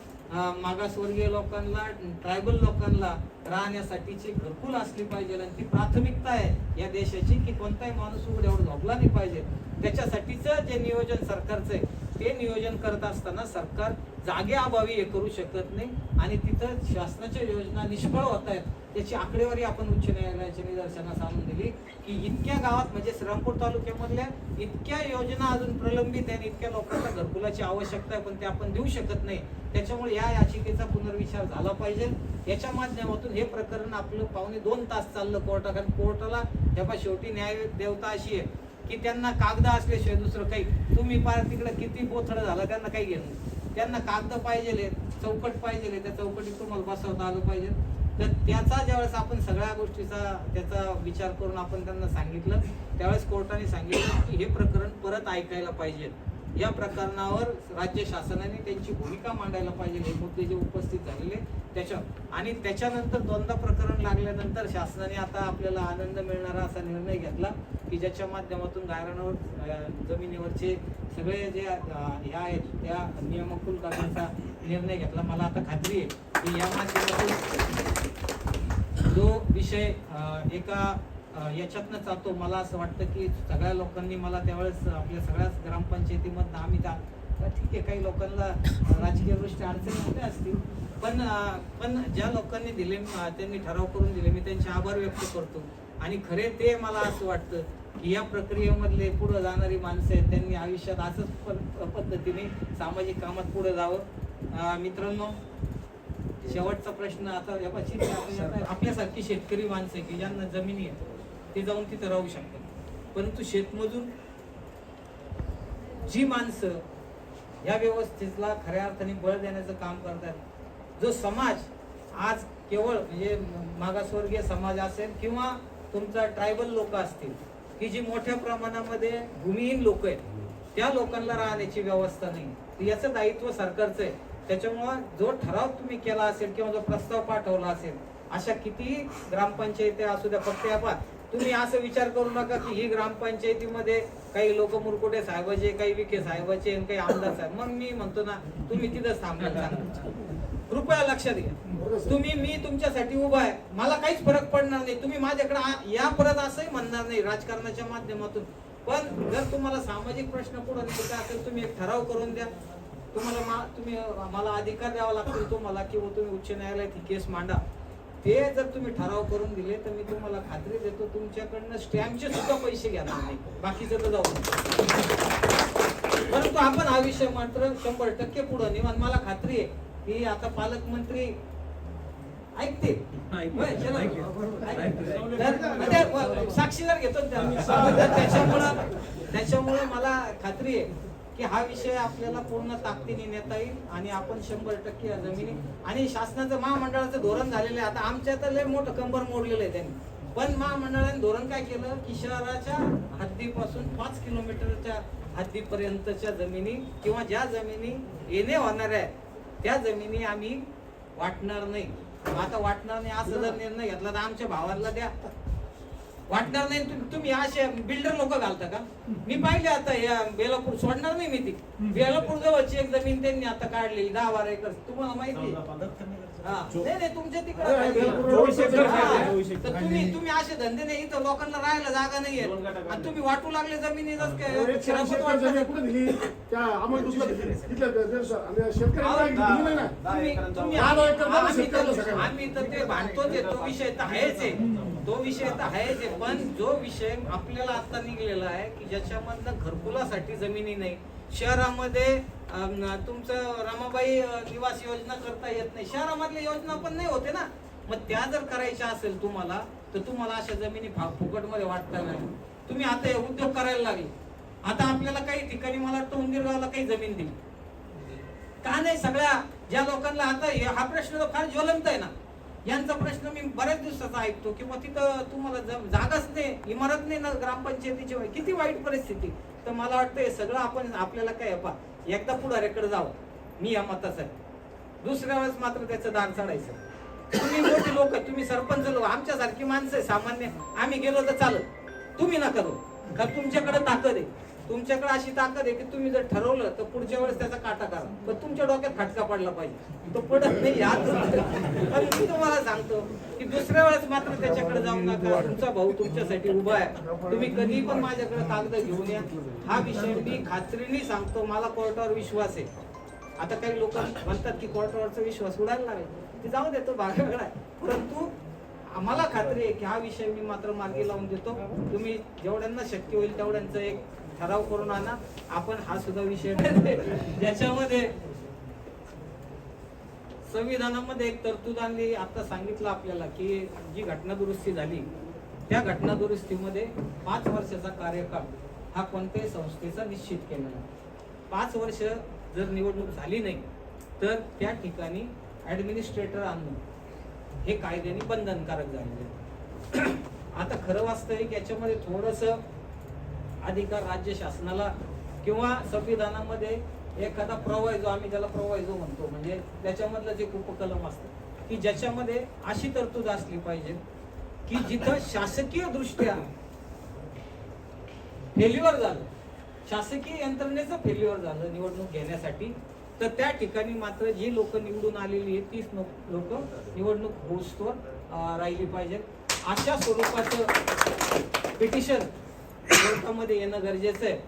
मागासवर्गीय लोकांना, ट्रायबल लोकांना राहण्यासाठीची घरकुल असली पाहिजे आणि ती प्राथमिकता आहे या देशाची की कोणताही माणूस उघड्यावर झोपला नाही पाहिजे. त्याच्यासाठीचं जे नियोजन सरकारचं आहे ते नियोजन करत असताना सरकार जागेअभावी हे करू शकत नाही आणि तिथं शासनाच्या योजना निष्फळ होत आहेत. त्याची आकडेवारी आपण उच्च न्यायालयाच्या निदर्शनास आणून दिली की इतक्या गावात, म्हणजे श्रीरामपूर तालुक्यामधल्या इतक्या योजना अजून प्रलंबित आहेत, इतक्या लोकांना घरकुलाची आवश्यकता आहे पण ते आपण देऊ शकत नाही. त्याच्यामुळे या याचिकेचा पुनर्विचार झाला पाहिजे. याच्या माध्यमातून हे प्रकरण आपलं 2.25 तास चाललं कोर्टात, कारण कोर्टाला तेव्हा शेवटी न्याय देवता अशी आहे की त्यांना कागद असल्याशिवाय दुसरं काही, तुम्ही पार तिकडे किती बोथडं झालं त्यांना काही घेणं, त्यांना कागद पाहिजे, चौकट पाहिजे, त्या चौकटीत तुम्हाला बसवता आलं पाहिजे. तर त्याचा ज्यावेळेस आपण सगळ्या गोष्टीचा त्याचा विचार करून आपण त्यांना सांगितलं, त्यावेळेस कोर्टाने सांगितलं की हे प्रकरण परत ऐकायला पाहिजे, या प्रकरणावर राज्य शासनाने त्यांची भूमिका मांडायला पाहिजे, हे मुद्दे जे उपस्थित झालेले त्याच्या. आणि त्याच्यानंतर दोनदा प्रकरण लागल्यानंतर शासनाने आता आपल्याला आनंद मिळणारा असा निर्णय घेतला की ज्याच्या माध्यमातून गायरानावर जमिनीवरचे सगळे जे हे आहेत त्या नियमाकुल करण्याचा निर्णय घेतला. मला आता खात्री आहे की या माध्यमातून जो विषय एका याच्यातनं चालतो, मला असं वाटतं की सगळ्या लोकांनी मला त्यावेळेस आपल्या सगळ्याच ग्रामपंचायतीमधनं आम्ही ठीक आहे, काही लोकांना राजकीय दृष्ट्या अडचणी होत्या असतील, पण ज्या लोकांनी दिले त्यांनी ठराव करून दिले, मी त्यांचे आभार व्यक्त करतो. आणि खरे ते मला असं वाटतं की या प्रक्रियेमधले पुढे जाणारी माणसं आहेत, त्यांनी आयुष्यात असंच पद्धतीने सामाजिक कामात पुढे जावं. मित्रांनो, शेवटचा प्रश्न आता आपल्यासारखी शेतकरी माणसं आहे की ज्यांना जमिनी आहे ते जाऊन तिथं राहू शकतात, परंतु शेतमजूर जी माणसं या व्यवस्थेला खऱ्या अर्थाने बळ देण्याचं काम करतात, जो समाज आज केवळ म्हणजे मागासवर्गीय समाज असेल किंवा तुमचा ट्रायबल लोक असतील की जी मोठ्या प्रमाणामध्ये भूमिहीन लोक आहेत, त्या लोकांना राहण्याची व्यवस्था नाही, याचं दायित्व सरकारचं आहे. त्याच्यामुळं जो ठराव तुम्ही केला असेल किंवा जो प्रस्ताव पाठवला असेल, अशा कितीही ग्रामपंचायती असू द्या, फक्त तुम्ही असं विचार करू नका की ही ग्रामपंचायतीमध्ये काही लोक मुरकुटे साहेबाचे, काही विखे साहेबाचे, काही आमदार साहेब, मग मी म्हणतो ना तुम्ही तिथंच थांबला. कृपया लक्षात घ्या, मी तुमच्यासाठी उभा आहे, मला काहीच फरक पडणार नाही, तुम्ही माझ्याकडे या परत असंही म्हणणार नाही राजकारणाच्या माध्यमातून. पण जर तुम्हाला सामाजिक प्रश्न पुढे न्यायचा असेल, तुम्ही एक ठराव करून द्या, तुम्ही मला अधिकार द्यावा लागतील तुम्हाला, किंवा तुम्ही उच्च न्यायालयात ही केस मांडा. ते जर तुम्ही ठराव करून दिले तर मी तुम्हाला खात्री देतो तुमच्याकडनं स्टॅम्पचे सुद्धा पैसे घेणार नाही, बाकीचं तर जाऊ. परंतु आपण हा विषय मात्र 100% पुढे नेऊ. आणि मला खात्री आहे की आता पालकमंत्री ऐकते, साक्षीदार घेतो त्याच्यामुळे मला खात्री आहे की हा विषय आपल्याला पूर्ण ताकदीने नेता येईल आणि आपण 100% या जमिनी. आणि शासनाचं महामंडळाचं धोरण झालेलं आहे, आता आमच्या तर लय मोठं कंबर मोडलेलं आहे त्यांनी, पण महामंडळाने धोरण काय केलं की शहराच्या हद्दीपासून 5 किलोमीटरच्या हद्दीपर्यंतच्या जमिनी किंवा ज्या जमिनी येणे होणार आहे त्या जमिनी आम्ही वाटणार नाही. आता वाटणार नाही असं जर निर्णय घेतला तर आमच्या भावाला द्या, वाटणार नाही. तुम्ही असे बिल्डर लोक घालता का? मी पाहिले आता या बेलापूर सोडणार नाही मी ती बेलापूर जवळची एक जमीन त्यांनी आता काढलेली 10-12 एकर, तुम्हाला माहिती नाही तुमच्या तिकडे. तुम्ही असे धंदे नाही, इथं लोकांना राहायला जागा नाहीये आणि तुम्ही वाटू लागले जमिनी. आम्ही तर ते भांडतोच, तो विषय तर आहेच आहे, तो विषय तर आहेच आहे. पण जो विषय आपल्याला आता निघलेला आहे की ज्याच्यामधनं घरकुलासाठी जमिनी नाही, शहरामध्ये तुमचं रमाबाई निवास योजना करता येत नाही, शहरामधल्या योजना पण नाही होते ना. मग त्या जर करायच्या असेल तुम्हाला तर तुम्हाला अशा जमिनी फुकटमध्ये वाटता नाही. तुम्ही आता उद्योग करायला लागले. आता आपल्याला काही ठिकाणी मला वाटतं उंदीरगावला काही जमीन दिली का नाही, सगळ्या ज्या लोकांना आता हा प्रश्न फार ज्वलंत आहे ना, यांचा प्रश्न मी बऱ्याच दिवसाचा ऐकतो किंवा तिथं तुम्हाला जागाच नाही, इमारत नाही ना ग्रामपंचायतीची, किती वाईट परिस्थिती. तर मला वाटतं हे सगळं आपण आपल्याला काय एकदा पुढाऱ्याकडे जावं, मी या मताचा आहे. दुसऱ्या वेळेस मात्र त्याचं दार चढायचं. तुम्ही मोठी लोक, तुम्ही सरपंच लोक, आमच्यासारखी माणसं आहे सामान्य, आम्ही गेलो तर चालत, तुम्ही नका करू. कारण तुमच्याकडे ताकद आहे, तुमच्याकडे अशी ताकद आहे की तुम्ही जर ठरवलं तर पुढच्या वेळेस त्याचा काटा करा, पण तुमच्या डोक्यात खटका पडला पाहिजे, तो पडत नाही. पण मी तुम्हाला सांगतो की दुसऱ्या वेळेस मात्र त्याच्याकडे जाऊ नका. तुमचा भाऊ तुमच्यासाठी उभा आहे, तुम्ही कधी पण माझ्याकडे कागद घेऊन या. हा विषय मी खात्रीने सांगतो, मला कोर्टावर विश्वास आहे. आता काही लोक म्हणतात की कोर्टावरचा विश्वास उडायला लागेल, ते जाऊ देतो, भाग वेगळा आहे. परंतु आम्हाला खात्री आहे की हा विषय मी मात्र मार्गी लावून देतो. तुम्ही जेवढ्यांना शक्य होईल तेवढ्यांचं एक ठराव करून आणा. आपण हा सुद्धा विषय ज्याच्यामध्ये संविधानामध्ये एक तरतूद आणली. आता सांगितलं आपल्याला की जी घटना दुरुस्ती झाली त्या घटना दुरुस्तीमध्ये 5 वर्षाचा कार्यकाळ हा कोणत्याही संस्थेचा निश्चित केलेला. 5 वर्ष जर निवडणूक झाली नाही तर त्या ठिकाणी ऍडमिनिस्ट्रेटर आणणं हे कायद्याने बंधनकारक झालेलं आहे. आता खरं वास्तविक याच्यामध्ये थोडस अधिकार राज्य शासनाला किंवा संविधानामध्ये एखादा प्रोव्हायझो, आम्ही त्याला प्रोव्हायझो म्हणतो, म्हणजे त्याच्यामधलं जे उपकलम असतं की ज्याच्यामध्ये अशी तरतूद असली पाहिजे की जिथं शासकीय दृष्ट्या फेल्युअर झालं, शासकीय यंत्रणेचं फेल्युअर झालं निवडणूक घेण्यासाठी, तर त्या ठिकाणी मात्र जी लोक निवडून आलेली आहेत तीच लोक निवडणूक होऊस्तोवर राहिली पाहिजेत. अशा स्वरूपाचं पिटिशन कोर्टामध्ये येणं गरजेचं आहे.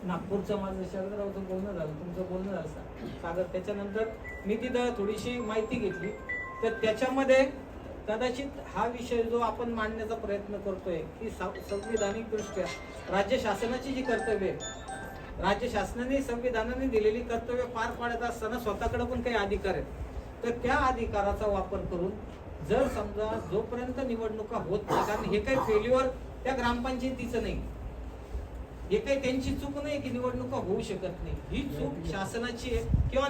नागपूरचं माझं शरदरावचं बोलणं झालं, तुमचं बोलणं झालं सागर, त्याच्यानंतर मी तिथं थोडीशी माहिती घेतली, तर त्याच्यामध्ये कदाचित हा विषय जो आपण मांडण्याचा प्रयत्न करतोय की संविधानिक दृष्ट्या राज्य शासनाची जी कर्तव्य आहे, राज्य शासनाने संविधानाने दिलेली कर्तव्य पार पाडत असताना स्वतःकडे पण काही अधिकार आहेत, तर त्या अधिकाराचा वापर करून जर समजा जोपर्यंत निवडणुका होत नाही, कारण हे काही फेल्युअर त्या ग्रामपंचायतीचं नाही, हे काही त्यांची चूक नाही की निवडणुका होऊ शकत नाही, ही चूक शासनाची आहे किंवा